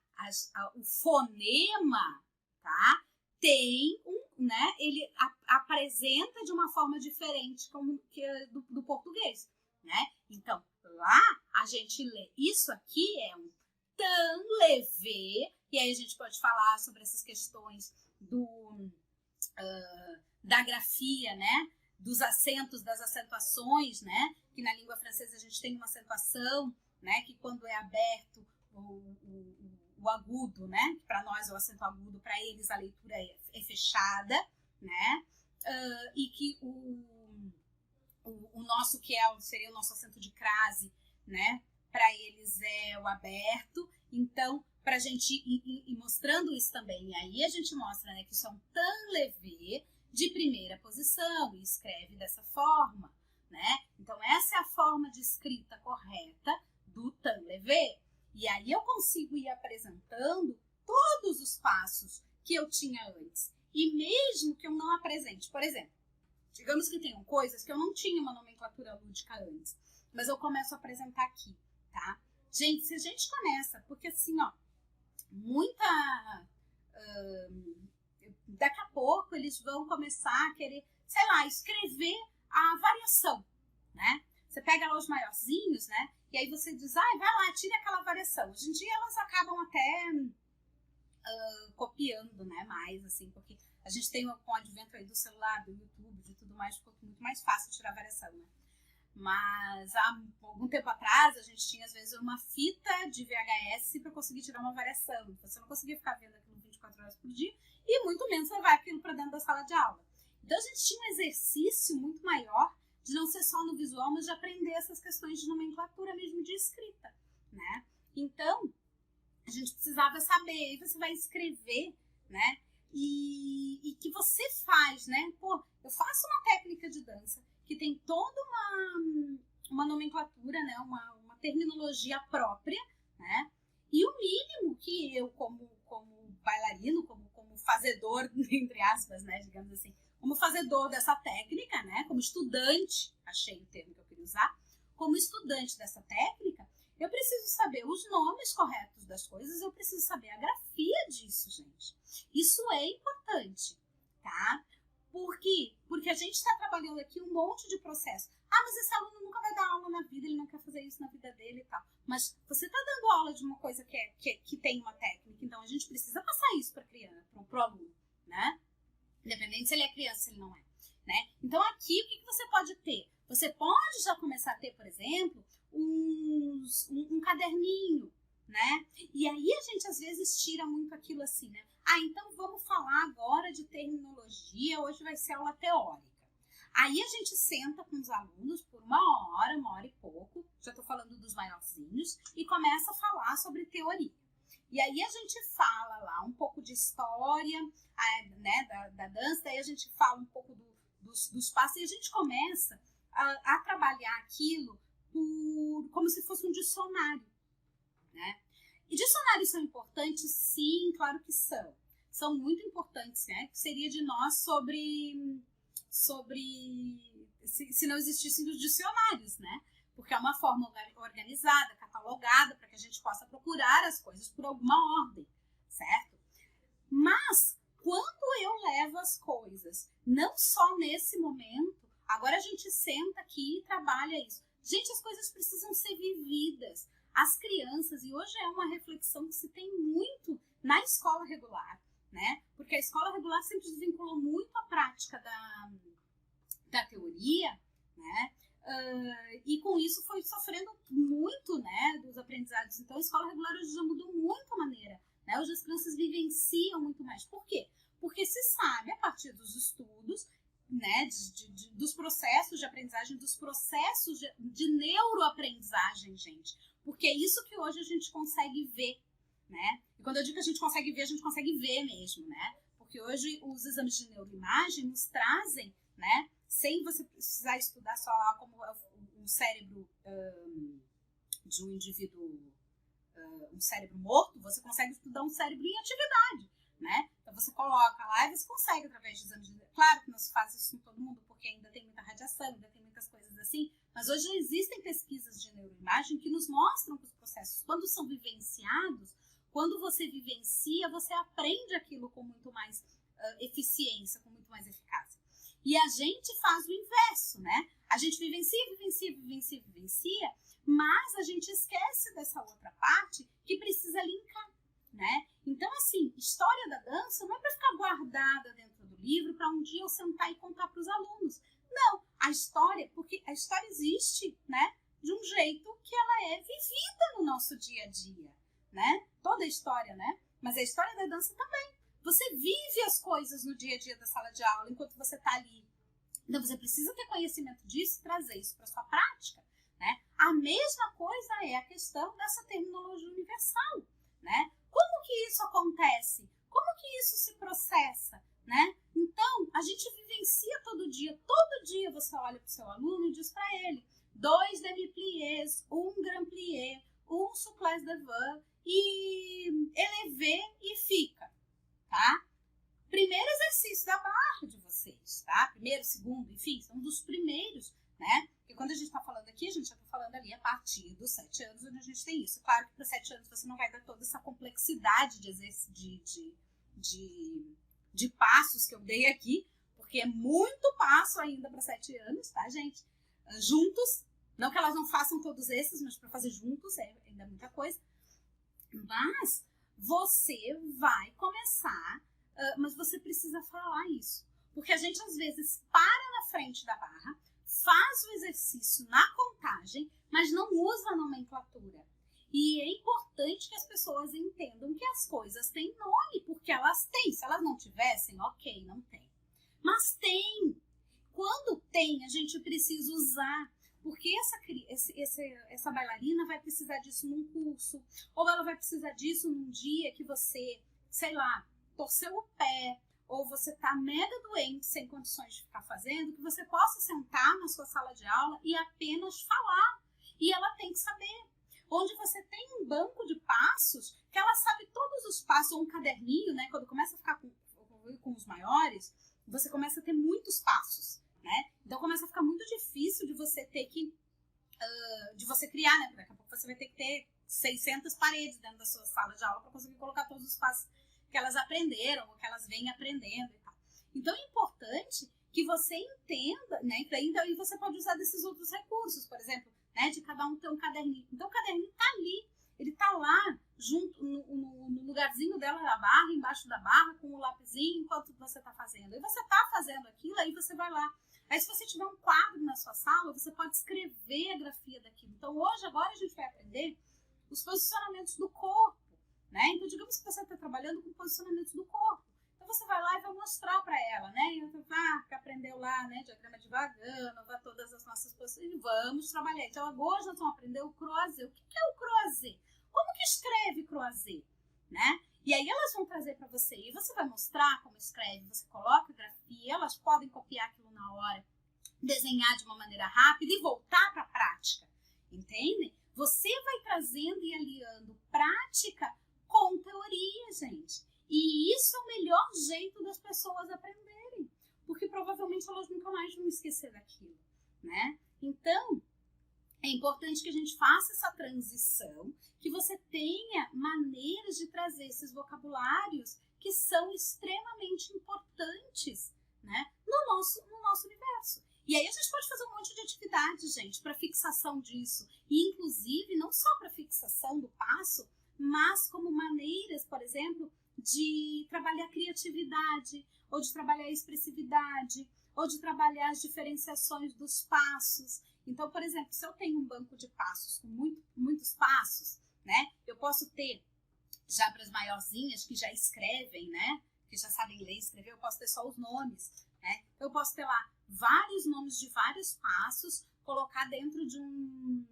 [SPEAKER 1] o fonema, tá? Tem né? Ele apresenta de uma forma diferente do português, né? Então, lá a gente lê. Isso aqui é um tan levé. E aí a gente pode falar sobre essas questões da grafia, né? Dos acentos, das acentuações, né? Que na língua francesa a gente tem uma acentuação, né? Que quando é aberto o agudo, né? Que para nós é o acento agudo, para eles a leitura é fechada, né? E que o nosso, que seria o nosso acento de crase, né? Para eles é o aberto. Então, para a gente ir mostrando isso também, e aí a gente mostra, né, que isso é um tan levé de primeira posição e escreve dessa forma, né? Então, essa é a forma de escrita correta do tan levé. E aí eu consigo ir apresentando todos os passos que eu tinha antes. E mesmo que eu não apresente, por exemplo, digamos que tenham coisas que eu não tinha uma nomenclatura lúdica antes, mas eu começo a apresentar aqui, tá? Gente, se a gente começa, porque assim, ó, daqui a pouco eles vão começar a querer, sei lá, escrever a variação, né? Você pega lá os maiorzinhos, né? E aí você diz, vai lá, tira aquela variação. Hoje em dia elas acabam até copiando, né? Mais, assim, porque a gente tem com o advento aí do celular, do YouTube, de tudo mais, ficou muito mais fácil tirar variação, né? Mas há algum tempo atrás a gente tinha às vezes uma fita de VHS para conseguir tirar uma variação. Você não conseguia ficar vendo aquilo 24 horas por dia e muito menos levar aquilo para dentro da sala de aula. Então a gente tinha um exercício muito maior de não ser só no visual, mas de aprender essas questões de nomenclatura mesmo de escrita, né? Então a gente precisava saber, aí você vai escrever, né? E que você faz, né? Pô, eu faço uma técnica de dança que tem toda uma nomenclatura, né? Uma terminologia própria, né? E o mínimo que eu, como bailarino, como fazedor, entre aspas, né? Digamos assim, como fazedor dessa técnica, né? Como estudante, achei o termo que eu queria usar, como estudante dessa técnica, eu preciso saber os nomes corretos das coisas, eu preciso saber a grafia disso, gente. Isso é importante, tá? Por quê? Porque a gente está trabalhando aqui um monte de processo. Mas esse aluno nunca vai dar aula na vida, ele não quer fazer isso na vida dele e tal. Mas você está dando aula de uma coisa que tem uma técnica, então a gente precisa passar isso para a criança, para o aluno, né? Independente se ele é criança, se ele não é, né? Então aqui, o que você pode ter? Você pode já começar a ter, por exemplo, um caderninho, né? E aí a gente às vezes tira muito aquilo assim, né? Então vamos falar agora de terminologia, hoje vai ser aula teórica. Aí a gente senta com os alunos por uma hora e pouco, já estou falando dos maiorzinhos, e começa a falar sobre teoria. E aí a gente fala lá um pouco de história, né, da dança, daí a gente fala um pouco dos passos, e a gente começa a trabalhar aquilo como se fosse um dicionário, né? E dicionários são importantes? Sim, claro que são. São muito importantes, né? Que seria de nós sobre se não existissem os dicionários, né? Porque é uma forma organizada, catalogada, para que a gente possa procurar as coisas por alguma ordem, certo? Mas, quando eu levo as coisas, não só nesse momento, agora a gente senta aqui e trabalha isso. Gente, as coisas precisam ser vividas. As crianças, e hoje é uma reflexão que se tem muito na escola regular, né? Porque a escola regular sempre desvinculou muito a prática da teoria, né? E com isso foi sofrendo muito, né, dos aprendizados. Então a escola regular hoje já mudou muito a maneira, né? Hoje as crianças vivenciam muito mais. Por quê? Porque se sabe, a partir dos estudos, né, dos processos de aprendizagem, dos processos de neuroaprendizagem, gente. Porque é isso que hoje a gente consegue ver, né? E quando eu digo que a gente consegue ver, a gente consegue ver mesmo, né? Porque hoje os exames de neuroimagem nos trazem, né, sem você precisar estudar só como é um cérebro de um indivíduo, um cérebro morto, você consegue estudar um cérebro em atividade, né? Então você coloca lá e você consegue através de exames de... Claro que não se faz isso em todo mundo, porque ainda tem muita radiação, ainda tem muitas coisas assim, mas hoje existem pesquisas de neuroimagem que nos mostram que os processos, quando são vivenciados, quando você vivencia, você aprende aquilo com muito mais eficiência, com muito mais eficácia. E a gente faz o inverso, né? A gente vivencia, mas a gente esquece dessa outra parte que precisa linkar, né? Então, assim, história da dança não é para ficar guardada dentro do livro para um dia eu sentar e contar para os alunos. Não, a história, porque a história existe, né? De um jeito que ela é vivida no nosso dia a dia, né? Toda a história, né? Mas a história da dança também. Você vive as coisas no dia a dia da sala de aula enquanto você está ali. Então, você precisa ter conhecimento disso e trazer isso para sua prática, né? A mesma coisa é a questão dessa terminologia universal, né? Como que isso acontece? Como que isso se processa, né? Então, a gente vivencia todo dia você olha para o seu aluno e diz para ele 2 demi-pliés, 1 grand plié, 1 souplesse devant e élevé e fica, tá? Primeiro exercício da barra de vocês, tá? Primeiro, segundo, enfim, são dos primeiros, né? Porque quando a gente tá falando aqui, a gente já tá falando ali a partir dos 7 anos, onde a gente tem isso. Claro que para 7 anos você não vai dar toda essa complexidade de passos que eu dei aqui, porque é muito passo ainda para 7 anos, tá, gente? Juntos, não que elas não façam todos esses, mas para fazer juntos é ainda muita coisa. Mas você vai começar, mas você precisa falar isso. Porque a gente às vezes para na frente da barra, faz o exercício na contagem, mas não usa a nomenclatura. E é importante que as pessoas entendam que as coisas têm nome, porque elas têm. Se elas não tivessem, ok, não tem. Mas tem. Quando tem, a gente precisa usar. Porque essa bailarina vai precisar disso num curso, ou ela vai precisar disso num dia que você, sei lá, torceu o pé, ou você tá mega doente, sem condições de ficar fazendo, que você possa sentar na sua sala de aula e apenas falar. E ela tem que saber. Onde você tem um banco de passos, que ela sabe todos os passos, ou um caderninho, né? Quando começa a ficar com os maiores, você começa a ter muitos passos, né? Então começa a ficar muito difícil de você ter que, de você criar, né? Porque daqui a pouco você vai ter que ter 600 paredes dentro da sua sala de aula para conseguir colocar todos os passos que elas aprenderam, ou que elas vêm aprendendo e tal. Então é importante que você entenda, né? Então aí você pode usar desses outros recursos, por exemplo, né, de cada um ter um caderninho. Então o caderninho tá ali, ele tá lá, junto no lugarzinho dela da barra, embaixo da barra, com o lapisinho, enquanto você tá fazendo. E você tá fazendo aquilo, aí você vai lá. Aí se você tiver um quadro na sua sala, você pode escrever a grafia daquilo. Então hoje, agora a gente vai aprender os posicionamentos do corpo, né? Então digamos que você está trabalhando com posicionamentos do corpo. Então você vai lá e vai mostrar para ela, né? E ela vai aprender aprendeu lá, né, diagrama de Vaganova, todas as nossas posições, e vamos trabalhar. Então, agora nós vamos aprender o croisé. O que é o croisé? Como que escreve croisé, né? E aí elas vão trazer para você, e você vai mostrar como escreve, você coloca grafia, elas podem copiar aquilo na hora, desenhar de uma maneira rápida e voltar para a prática, entende? Você vai trazendo e aliando prática com teoria, gente. E isso é o melhor jeito das pessoas aprenderem, porque provavelmente elas nunca mais vão esquecer daquilo, né? Então, é importante que a gente faça essa transição, que você tenha maneiras de trazer esses vocabulários que são extremamente importantes, né, no nosso universo. E aí a gente pode fazer um monte de atividade, gente, para fixação disso. E, inclusive, não só para fixação do passo, mas como maneiras, por exemplo, de trabalhar a criatividade, ou de trabalhar a expressividade, ou de trabalhar as diferenciações dos passos. Então, por exemplo, se eu tenho um banco de passos com muitos passos, né, eu posso ter, já para as maiorzinhas que já escrevem, né, que já sabem ler e escrever, eu posso ter só os nomes, né? Eu posso ter lá vários nomes de vários passos, colocar dentro de um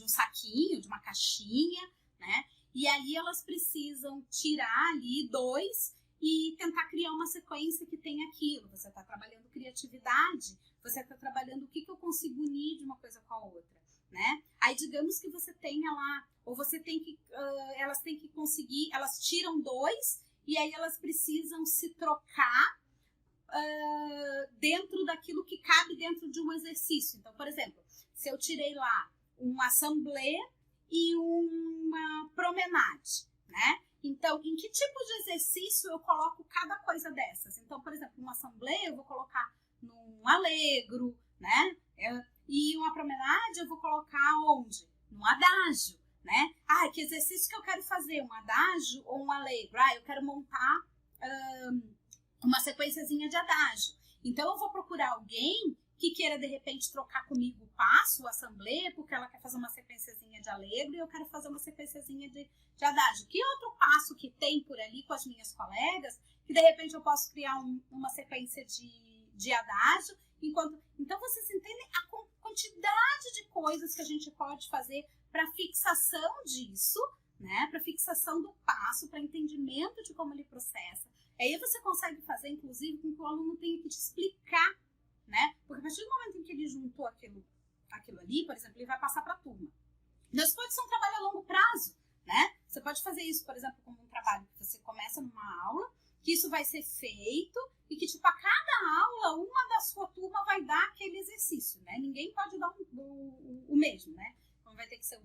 [SPEAKER 1] saquinho, de uma caixinha, né? E aí elas precisam tirar ali 2 e tentar criar uma sequência que tenha aquilo. Você está trabalhando criatividade, você está trabalhando o que eu consigo unir de uma coisa com a outra, né? Aí digamos que você tenha lá, ou você tem que, elas têm que conseguir, elas tiram 2 e aí elas precisam se trocar dentro daquilo que cabe dentro de um exercício. Então, por exemplo, se eu tirei lá uma assemblée e uma promenade, né? Então, em que tipo de exercício eu coloco cada coisa dessas? Então, por exemplo, uma assemblée eu vou colocar num allegro, né? E uma promenade eu vou colocar onde? Num adágio, né? Ah, que exercício que eu quero fazer? Um adágio ou um allegro? Ah, eu quero montar uma sequenciazinha de adágio. Então, eu vou procurar alguém que queira, de repente, trocar comigo o passo, o assemblée, porque ela quer fazer uma sequenciazinha de allegro e eu quero fazer uma sequenciazinha de adágio. Que outro passo que tem por ali com as minhas colegas, que, de repente, eu posso criar uma sequência de adágio, Então, vocês entendem a quantidade de coisas que a gente pode fazer para fixação disso, né? Para fixação do passo, para entendimento de como ele processa. Aí você consegue fazer, inclusive, com que o aluno tenha que te explicar, né? Porque a partir do momento em que ele juntou aquilo ali, por exemplo, ele vai passar para a turma. Isso pode ser um trabalho a longo prazo, né? Você pode fazer isso, por exemplo, como um trabalho que você começa numa aula, que isso vai ser feito e que, tipo, a cada aula, uma da sua turma vai dar aquele exercício, né? Ninguém pode dar o mesmo, né? Então vai ter que ser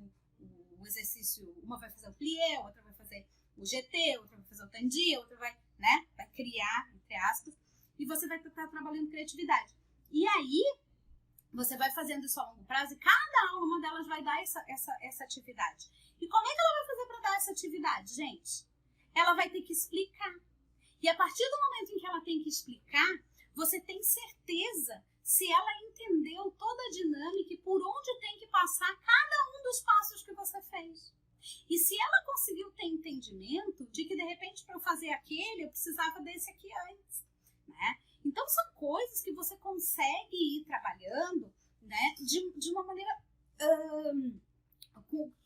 [SPEAKER 1] o exercício, uma vai fazer o plié, outra vai fazer o GT, outra vai fazer o tandi, outra vai, né? Vai criar, entre aspas, e você vai estar trabalhando criatividade. E aí, você vai fazendo isso a longo prazo e cada aula, uma delas vai dar essa atividade. E como é que ela vai fazer para dar essa atividade, gente? Ela vai ter que explicar. E a partir do momento em que ela tem que explicar, você tem certeza se ela entendeu toda a dinâmica e por onde tem que passar cada um dos passos que você fez. E se ela conseguiu ter entendimento de que, de repente, para eu fazer aquele, eu precisava desse aqui antes, né? Então, são coisas que você consegue ir trabalhando, né, de uma maneira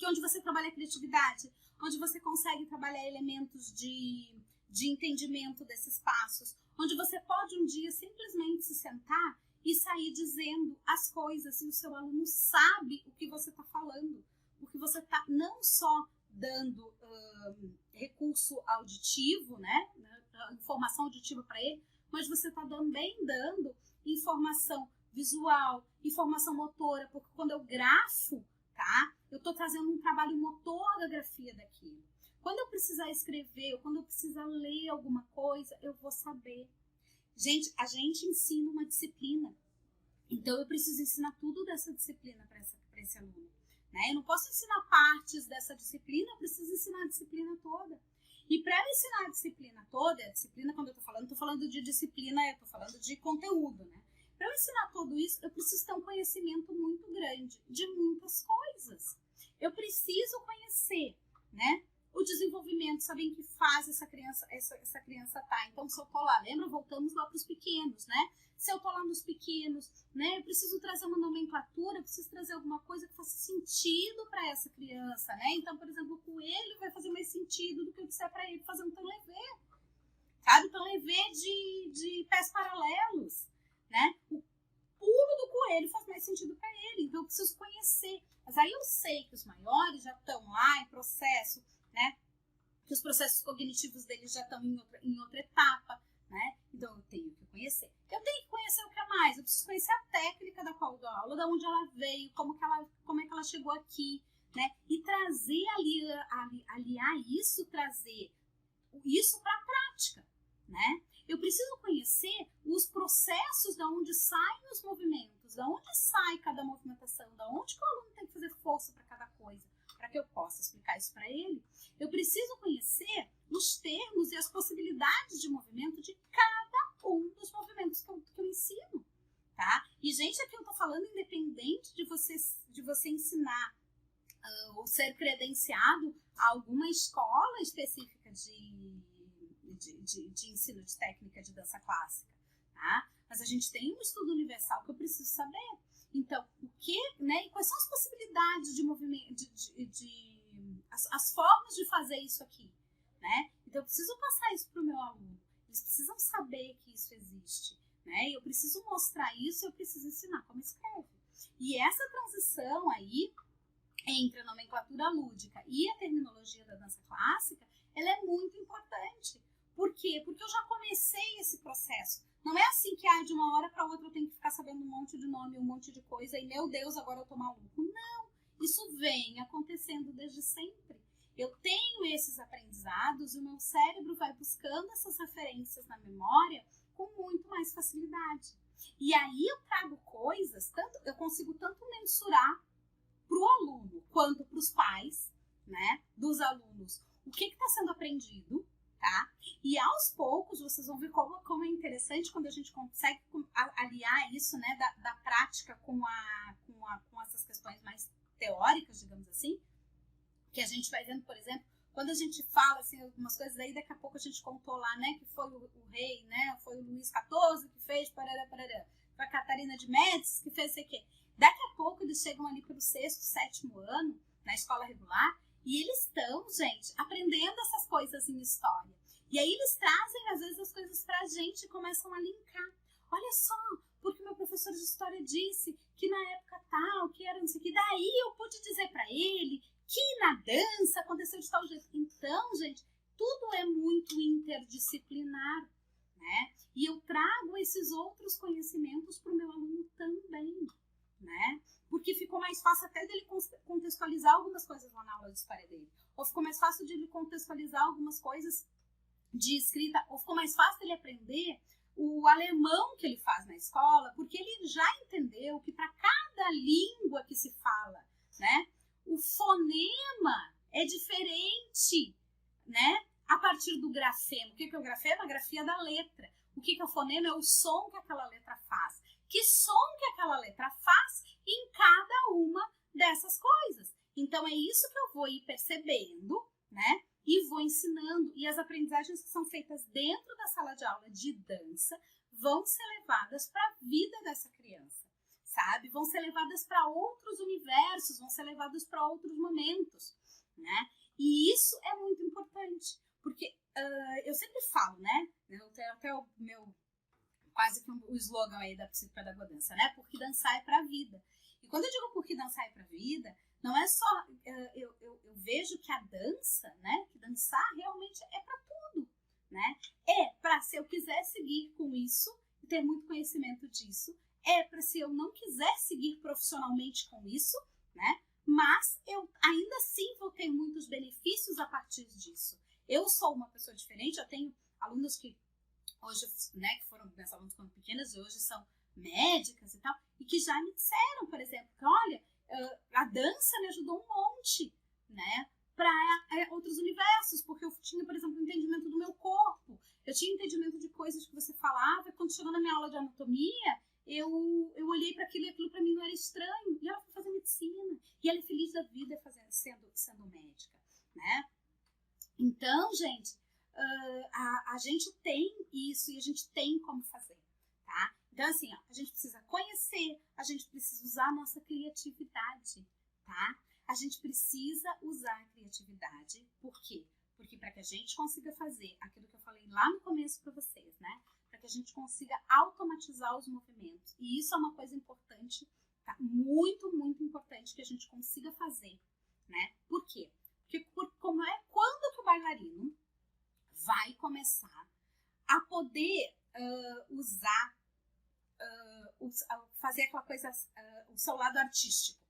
[SPEAKER 1] onde você trabalha a criatividade, onde você consegue trabalhar elementos de entendimento desses passos, onde você pode um dia simplesmente se sentar e sair dizendo as coisas e o seu aluno sabe o que você está falando, porque você está não só dando recurso auditivo, né, informação auditiva para ele, mas você está também dando informação visual, informação motora, porque quando eu grafo, tá, eu estou trazendo um trabalho motor da grafia daquilo. Quando eu precisar escrever, ou quando eu precisar ler alguma coisa, eu vou saber. Gente, a gente ensina uma disciplina, então eu preciso ensinar tudo dessa disciplina para esse aluno, né? Eu não posso ensinar partes dessa disciplina, eu preciso ensinar a disciplina toda. E para eu ensinar a disciplina toda, a disciplina, quando eu estou falando de disciplina, eu estou falando de conteúdo, né? Para eu ensinar tudo isso, eu preciso ter um conhecimento muito grande de muitas coisas. Eu preciso conhecer, né, o desenvolvimento, saber em que fase essa criança tá. Então, se eu tô lá, lembra? Voltamos lá para os pequenos, né? Se eu tô lá nos pequenos, né? Eu preciso trazer uma nomenclatura, eu preciso trazer alguma coisa que faça sentido para essa criança, né? Então, por exemplo, o coelho vai fazer mais sentido do que eu disser para ele fazer um tanlevê, sabe? Tanlevê de pés paralelos, né? O pulo do coelho faz mais sentido para ele, então eu preciso conhecer. Mas aí eu sei que os maiores já estão lá em processo, né? Que os processos cognitivos deles já estão em outra etapa, né? Então eu tenho que conhecer. Eu tenho que conhecer o que é mais. Eu preciso conhecer a técnica da qual eu dou aula, de onde ela veio, como é que ela chegou aqui, né? E trazer aliar isso, trazer isso para a prática, né? Eu preciso conhecer os processos de onde saem os movimentos, de onde sai cada movimentação, de onde que o aluno tem que fazer força para cada coisa, para que eu possa explicar isso para ele. Eu preciso conhecer os termos e as possibilidades de movimento de cada um dos movimentos que eu ensino, tá? E, gente, aqui eu tô falando independente de você ensinar ou ser credenciado a alguma escola específica de ensino de técnica de dança clássica, tá? Mas a gente tem um estudo universal que eu preciso saber. Então, o que, né? E quais são as possibilidades de movimento, as formas de fazer isso aqui, né? Então, eu preciso passar isso para o meu aluno. Eles precisam saber que isso existe, né? E eu preciso mostrar isso, eu preciso ensinar como escreve. E essa transição aí entre a nomenclatura lúdica e a terminologia da dança clássica, ela é muito importante. Por quê? Porque eu já comecei esse processo. Não é assim que de uma hora para outra eu tenho que ficar sabendo um monte de nome, um monte de coisa e, meu Deus, agora eu tô maluco. Não, isso vem acontecendo desde sempre. Eu tenho esses aprendizados e o meu cérebro vai buscando essas referências na memória com muito mais facilidade. E aí eu trago coisas, eu consigo tanto mensurar para o aluno quanto para os pais, né, dos alunos, o que está sendo aprendido, tá? E aos poucos vocês vão ver como é interessante quando a gente consegue aliar isso, né, da prática com essas questões mais teóricas, digamos assim, que a gente vai vendo, por exemplo, quando a gente fala assim, algumas coisas aí, daqui a pouco a gente contou lá, né, que foi o rei, né, foi o Luís XIV que fez, parará, parará, foi a Catarina de Médici que fez sei o quê. Daqui a pouco eles chegam ali pelo 6º, 7º ano, na escola regular, e eles estão, gente, aprendendo essas coisas em história. E aí eles trazem, às vezes, as coisas pra gente e começam a linkar. Olha só, porque meu professor de história disse que na época tal, que era não sei o que, daí eu pude dizer pra ele que na dança aconteceu de tal jeito. Então, gente, tudo é muito interdisciplinar, né? E eu trago esses outros conhecimentos pro meu aluno também, né? Porque ficou mais fácil até dele contextualizar algumas coisas lá na aula de história dele. Ou ficou mais fácil de ele contextualizar algumas coisas de escrita. Ou ficou mais fácil dele aprender o alemão que ele faz na escola, porque ele já entendeu que para cada língua que se fala, né, o fonema é diferente, né, a partir do grafema. O que é o grafema? A grafia da letra. O que é o fonema? É o som que aquela letra faz. Que som que aquela letra faz em cada uma dessas coisas. Então, é isso que eu vou ir percebendo, né? E vou ensinando. E as aprendizagens que são feitas dentro da sala de aula de dança vão ser levadas para a vida dessa criança, sabe? Vão ser levadas para outros universos, vão ser levadas para outros momentos, né? E isso é muito importante, porque eu sempre falo, né? Eu tenho até o meu... quase que o slogan aí da psicopedagogia, né? Porque dançar é pra vida. E quando eu digo porque dançar é pra vida, não é só... Eu vejo que a dança, né? Que dançar realmente é pra tudo, né? É pra se eu quiser seguir com isso e ter muito conhecimento disso. É pra se eu não quiser seguir profissionalmente com isso, né? Mas eu ainda assim vou ter muitos benefícios a partir disso. Eu sou uma pessoa diferente, eu tenho alunos que hoje, né, que foram meus alunos quando pequenas e hoje são médicas e tal, e que já me disseram, por exemplo, que olha, a dança me ajudou um monte, né, para outros universos, porque eu tinha, por exemplo, entendimento do meu corpo, eu tinha entendimento de coisas que você falava, e quando chegou na minha aula de anatomia, eu olhei para aquilo e aquilo para mim não era estranho, e ela foi fazer medicina, e ela é feliz da vida sendo médica, né. Então, gente, a gente tem isso e a gente tem como fazer, tá? Então, assim, ó, a gente precisa conhecer, a gente precisa usar a nossa criatividade, tá? A gente precisa usar a criatividade, por quê? Porque para que a gente consiga fazer aquilo que eu falei lá no começo para vocês, né? Para que a gente consiga automatizar os movimentos. E isso é uma coisa importante, tá? Muito, muito importante que a gente consiga fazer, né? Por quê? Porque quando que o bailarino vai começar a poder usar, fazer aquela coisa, o seu lado artístico.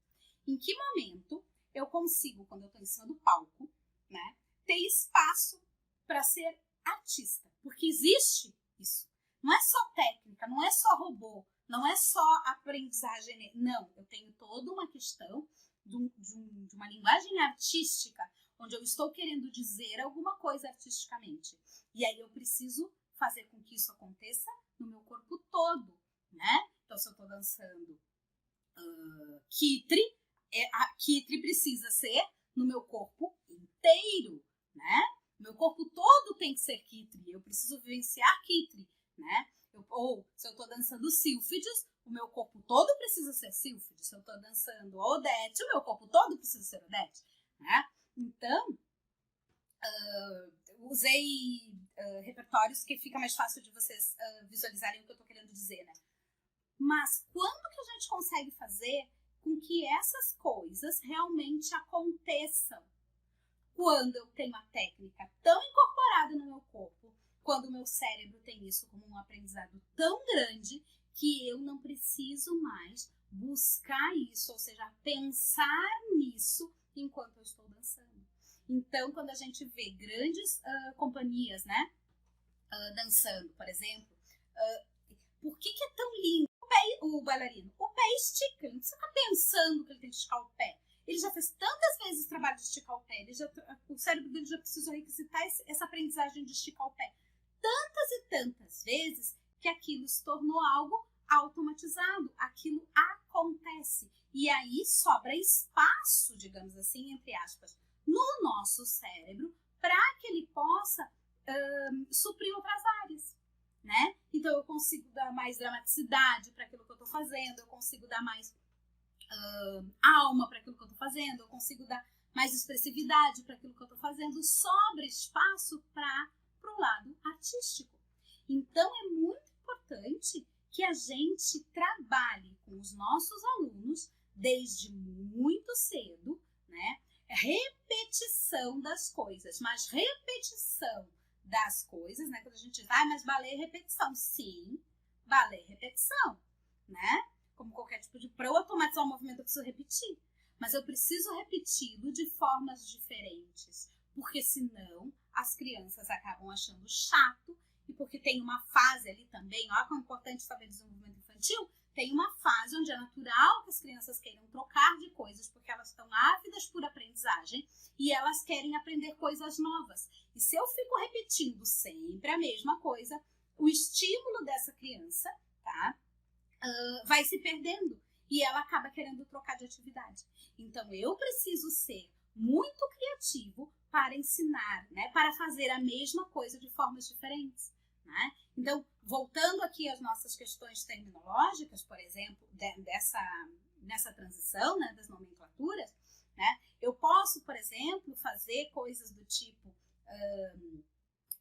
[SPEAKER 1] Em que momento eu consigo, quando eu estou em cima do palco, né, ter espaço para ser artista? Porque existe isso. Não é só técnica, não é só robô, não é só aprendizagem. Não, eu tenho toda uma questão de uma linguagem artística, onde eu estou querendo dizer alguma coisa artisticamente. E aí eu preciso fazer com que isso aconteça no meu corpo todo, né? Então, se eu estou dançando Kitri, a Kitri precisa ser no meu corpo inteiro, né? Meu corpo todo tem que ser Kitri, eu preciso vivenciar Kitri, né? Ou, se eu estou dançando Sílfides, o meu corpo todo precisa ser Sílfides. Se eu estou dançando Odete, o meu corpo todo precisa ser Odete, né? Então, usei repertórios que fica mais fácil de vocês visualizarem o que eu estou querendo dizer, né? Mas quando que a gente consegue fazer com que essas coisas realmente aconteçam? Quando eu tenho a técnica tão incorporada no meu corpo, quando o meu cérebro tem isso como um aprendizado tão grande que eu não preciso mais buscar isso, ou seja, pensar nisso enquanto eu estou dançando. Então, quando a gente vê grandes companhias, né, dançando, por exemplo, por que é tão lindo o bailarino? O pé estica, ele não precisa ficar pensando que ele tem que esticar o pé. Ele já fez tantas vezes o trabalho de esticar o pé, o cérebro dele já precisou requisitar essa aprendizagem de esticar o pé tantas e tantas vezes que aquilo se tornou algo automatizado, aquilo acontece. E aí sobra espaço, digamos assim, entre aspas, no nosso cérebro para que ele possa suprir outras áreas, né? Então eu consigo dar mais dramaticidade para aquilo que eu estou fazendo, eu consigo dar mais alma para aquilo que eu estou fazendo, eu consigo dar mais expressividade para aquilo que eu estou fazendo, sobra espaço para o lado artístico. Então é muito importante que a gente trabalhe com os nossos alunos desde muito cedo, né? Repetição das coisas, mas repetição das coisas, né? Quando a gente diz, mas balé é repetição. Sim, balé é repetição, né? Como qualquer tipo de... Para eu automatizar um movimento, eu preciso repetir. Mas eu preciso repeti-lo de formas diferentes. Porque senão as crianças acabam achando chato. E porque tem uma fase ali também, olha como é importante saber desenvolvimento infantil, tem uma fase onde é natural que as crianças queiram trocar de coisas, porque elas estão ávidas por aprendizagem e elas querem aprender coisas novas. E se eu fico repetindo sempre a mesma coisa, o estímulo dessa criança, tá, vai se perdendo e ela acaba querendo trocar de atividade. Então, eu preciso ser muito criativo para ensinar, né, para fazer a mesma coisa de formas diferentes. Né? Então, voltando aqui às nossas questões terminológicas, por exemplo, nessa transição, né, das nomenclaturas, né, eu posso, por exemplo, fazer coisas do tipo,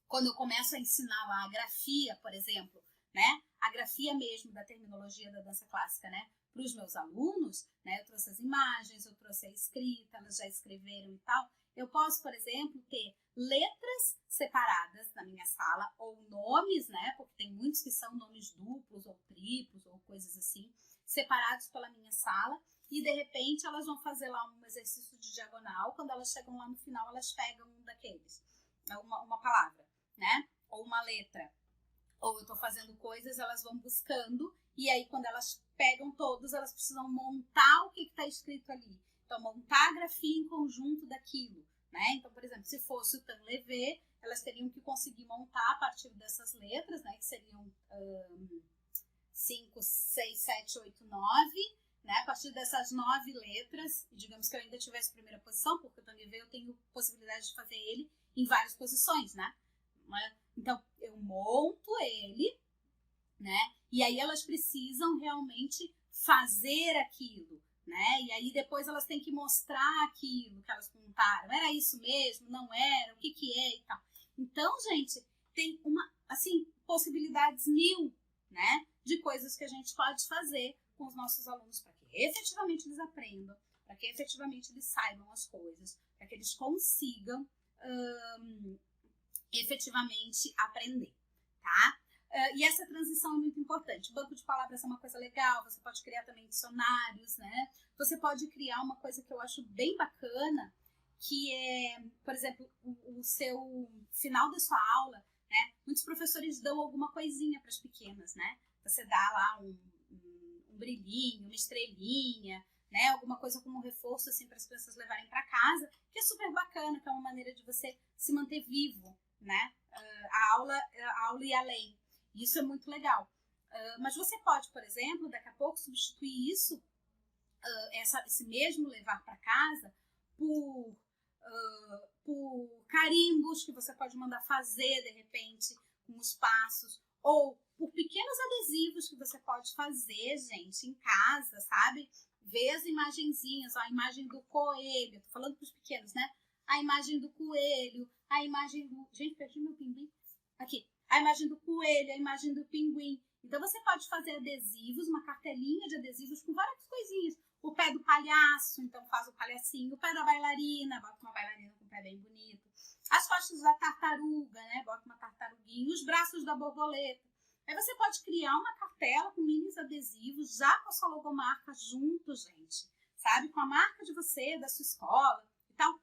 [SPEAKER 1] quando eu começo a ensinar lá a grafia, por exemplo, né, a grafia mesmo da terminologia da dança clássica, né, para os meus alunos, né, eu trouxe as imagens, eu trouxe a escrita, elas já escreveram e tal. Eu posso, por exemplo, ter letras separadas na minha sala, ou nomes, né? Porque tem muitos que são nomes duplos ou triplos, ou coisas assim, separados pela minha sala, e de repente elas vão fazer lá um exercício de diagonal, quando elas chegam lá no final, elas pegam um daqueles, uma palavra, né? Ou uma letra. Ou eu estou fazendo coisas, elas vão buscando, e aí quando elas pegam todos, elas precisam montar o que está escrito ali. Então, montar a grafia em conjunto daquilo, né? Então, por exemplo, se fosse o tan levé, elas teriam que conseguir montar a partir dessas letras, né? Que seriam 5, 6, 7, 8, 9, né? A partir dessas 9 letras, digamos que eu ainda tivesse primeira posição, porque o tan levé eu tenho possibilidade de fazer ele em várias posições, né? Então, eu monto ele, né? E aí elas precisam realmente fazer aquilo, né? E aí depois elas têm que mostrar aquilo que elas montaram. Era isso mesmo? Não era? O que que é e tal. Então, gente, tem assim, possibilidades mil, né? De coisas que a gente pode fazer com os nossos alunos para que efetivamente eles aprendam, para que efetivamente eles saibam as coisas, para que eles consigam efetivamente aprender, tá? E essa transição é muito importante. O banco de palavras é uma coisa legal, você pode criar também dicionários, né? Você pode criar uma coisa que eu acho bem bacana, que é, por exemplo, o seu final da sua aula, né? Muitos professores dão alguma coisinha para as pequenas, né? Você dá lá um brilhinho, uma estrelinha, né? Alguma coisa como um reforço assim para as crianças levarem para casa, que é super bacana, que é uma maneira de você se manter vivo, né? A aula e além. Isso é muito legal. Mas você pode, por exemplo, daqui a pouco substituir isso, esse mesmo levar para casa, por carimbos que você pode mandar fazer, de repente, com os passos, ou por pequenos adesivos que você pode fazer, gente, em casa, sabe? Ver as imagenzinhas, ó, a imagem do coelho, tô falando para os pequenos, né? A imagem do coelho, a imagem do... Gente, perdi meu pinguim. Aqui. A imagem do coelho, a imagem do pinguim. Então, você pode fazer adesivos, uma cartelinha de adesivos com várias coisinhas. O pé do palhaço, então faz o palhacinho. O pé da bailarina, bota uma bailarina com o pé bem bonito. As costas da tartaruga, né? Bota uma tartaruguinha. Os braços da borboleta. Aí você pode criar uma cartela com mini adesivos, já com a sua logomarca junto, gente. Sabe? Com a marca de você, da sua escola e tal.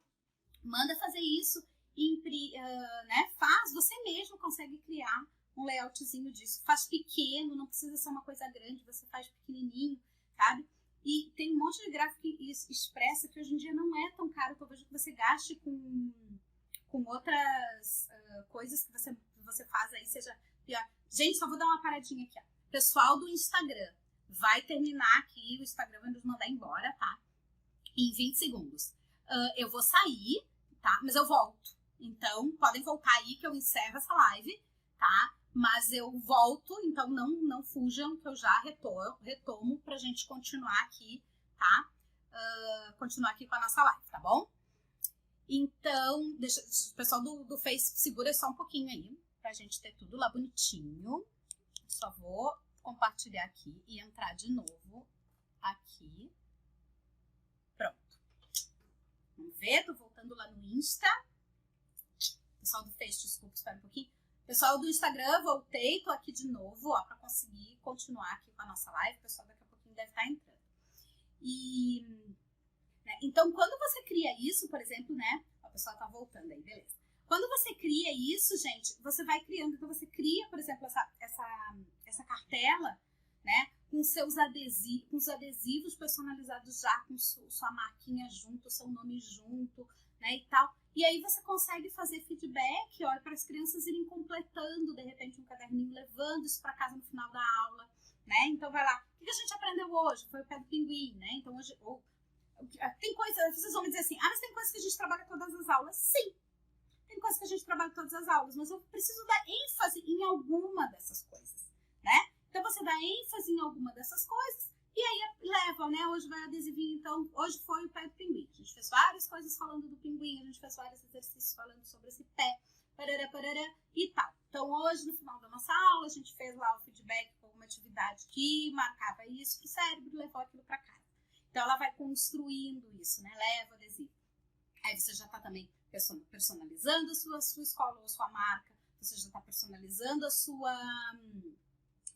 [SPEAKER 1] Manda fazer isso. Né? Você mesmo consegue criar um layoutzinho disso. Faz pequeno, não precisa ser uma coisa grande, você faz pequenininho, sabe? E tem um monte de gráfico expressa que hoje em dia não é tão caro, que eu vejo que você gaste com outras coisas que você faz aí, seja pior. Gente, só vou dar uma paradinha aqui, ó. Pessoal do Instagram, vai terminar aqui, o Instagram vai nos mandar embora, tá? Em 20 segundos. Eu vou sair, tá? Mas eu volto. Então, podem voltar aí que eu encerro essa live, tá? Mas eu volto, então não fujam, que eu já retomo pra gente continuar aqui, tá? Continuar aqui com a nossa live, tá bom? Então, o pessoal do Face, segura só um pouquinho aí, pra gente ter tudo lá bonitinho. Só vou compartilhar aqui e entrar de novo aqui. Pronto. Vamos ver, tô voltando lá no Insta. Pessoal do Face, desculpa, espera um pouquinho. Pessoal do Instagram, voltei, tô aqui de novo, ó, pra conseguir continuar aqui com a nossa live. O pessoal daqui a pouquinho deve estar entrando. Né, então, quando você cria isso, por exemplo, né? Ó, o pessoal tá voltando aí, beleza. Quando você cria isso, gente, você vai criando. Então, você cria, por exemplo, essa cartela, né? Com seus adesivos, com os adesivos personalizados já, com sua marquinha junto, seu nome junto, né? E tal. E aí você consegue fazer feedback, ó, para as crianças irem completando, de repente, um caderninho, levando isso para casa no final da aula, né? Então vai lá, o que a gente aprendeu hoje? Foi o pé do pinguim, né? Então hoje, tem coisas, vocês vão me dizer assim, mas tem coisas que a gente trabalha todas as aulas? Sim, tem coisas que a gente trabalha todas as aulas, mas eu preciso dar ênfase em alguma dessas coisas, né? Então você dá ênfase em alguma dessas coisas, e aí leva, né? Hoje vai adesivinho, então, hoje foi o pé do pinguim. A gente fez várias coisas falando do pinguim, a gente fez vários exercícios falando sobre esse pé, parará, e tal. Então, hoje, no final da nossa aula, a gente fez lá o feedback com uma atividade que marcava isso pro cérebro e levou aquilo para casa. Então, ela vai construindo isso, né? Leva o adesivo. Aí você já tá também personalizando a sua escola ou a sua marca, você já tá personalizando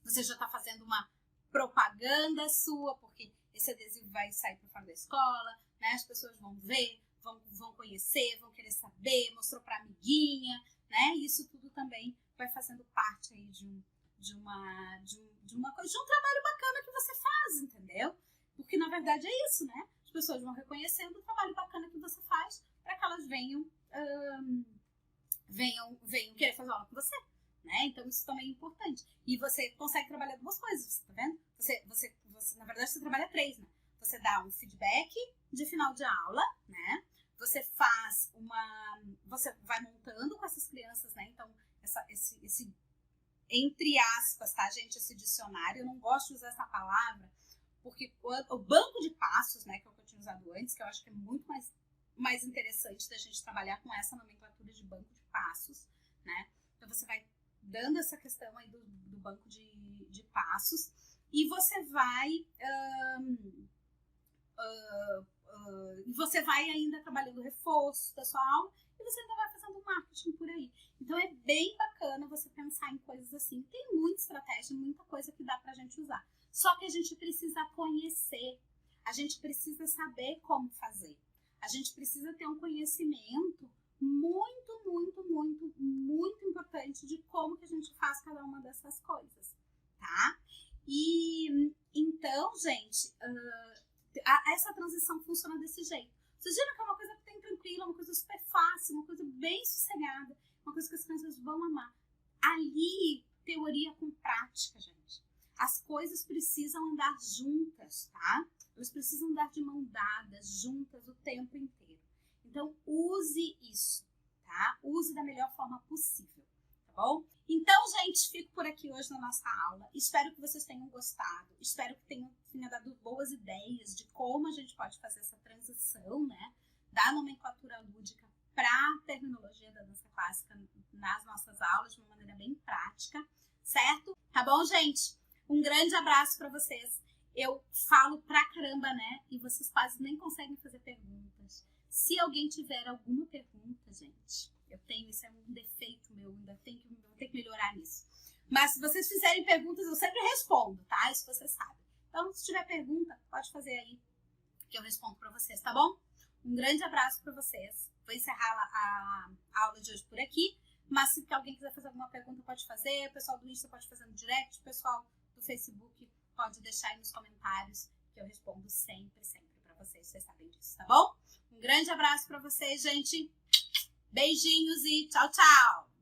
[SPEAKER 1] você já tá fazendo uma propaganda sua, porque esse adesivo vai sair para fora da escola, né? As pessoas vão ver, vão conhecer, vão querer saber, mostrou para amiguinha, né? Isso tudo também vai fazendo parte aí de um trabalho bacana que você faz, entendeu? Porque na verdade é isso, né? As pessoas vão reconhecendo o trabalho bacana que você faz para que elas venham querer fazer aula com você. Né? Então isso também é importante. E você consegue trabalhar duas coisas, tá vendo? Na verdade, você trabalha três, né? Você dá um feedback de final de aula, né? você vai montando com essas crianças, né? Então, esse entre aspas, tá, gente, esse dicionário, eu não gosto de usar essa palavra, porque o banco de passos, né, que é o que eu tinha usado antes, que eu acho que é muito mais interessante da gente trabalhar com essa nomenclatura de banco de passos, né? Então, você vai dando essa questão aí do banco de passos e você vai ainda trabalhando o reforço da sua aula e você ainda vai fazendo marketing por aí. Então é bem bacana você pensar em coisas assim. Tem muita estratégia, muita coisa que dá pra gente usar. Só que a gente precisa conhecer, a gente precisa saber como fazer. A gente precisa ter um conhecimento muito, muito, muito, muito importante de como que a gente faz cada uma dessas coisas, tá? E então, gente, essa transição funciona desse jeito. Vocês viram que é uma coisa bem tranquila, uma coisa super fácil, uma coisa bem sossegada, uma coisa que as crianças vão amar. Ali, teoria com prática, gente. As coisas precisam andar juntas, tá? Elas precisam andar de mão dadas, juntas, o tempo inteiro. Então, use isso, tá? Use da melhor forma possível, tá bom? Então, gente, fico por aqui hoje na nossa aula. Espero que vocês tenham gostado. Espero que tenha dado boas ideias de como a gente pode fazer essa transição, né? Da nomenclatura lúdica para a terminologia da dança clássica nas nossas aulas de uma maneira bem prática, certo? Tá bom, gente? Um grande abraço para vocês. Eu falo pra caramba, né? E vocês quase nem conseguem fazer perguntas. Se alguém tiver alguma pergunta, gente, isso é um defeito meu, ainda vou ter que melhorar nisso. Mas se vocês fizerem perguntas, eu sempre respondo, tá? Isso vocês sabem. Então, se tiver pergunta, pode fazer aí que eu respondo pra vocês, tá bom? Um grande abraço pra vocês. Vou encerrar a aula de hoje por aqui. Mas se alguém quiser fazer alguma pergunta, pode fazer. O pessoal do Insta pode fazer no direct. O pessoal do Facebook pode deixar aí nos comentários que eu respondo sempre, sempre pra vocês. Vocês sabem disso, tá bom? Um grande abraço pra vocês, gente. Beijinhos e tchau, tchau!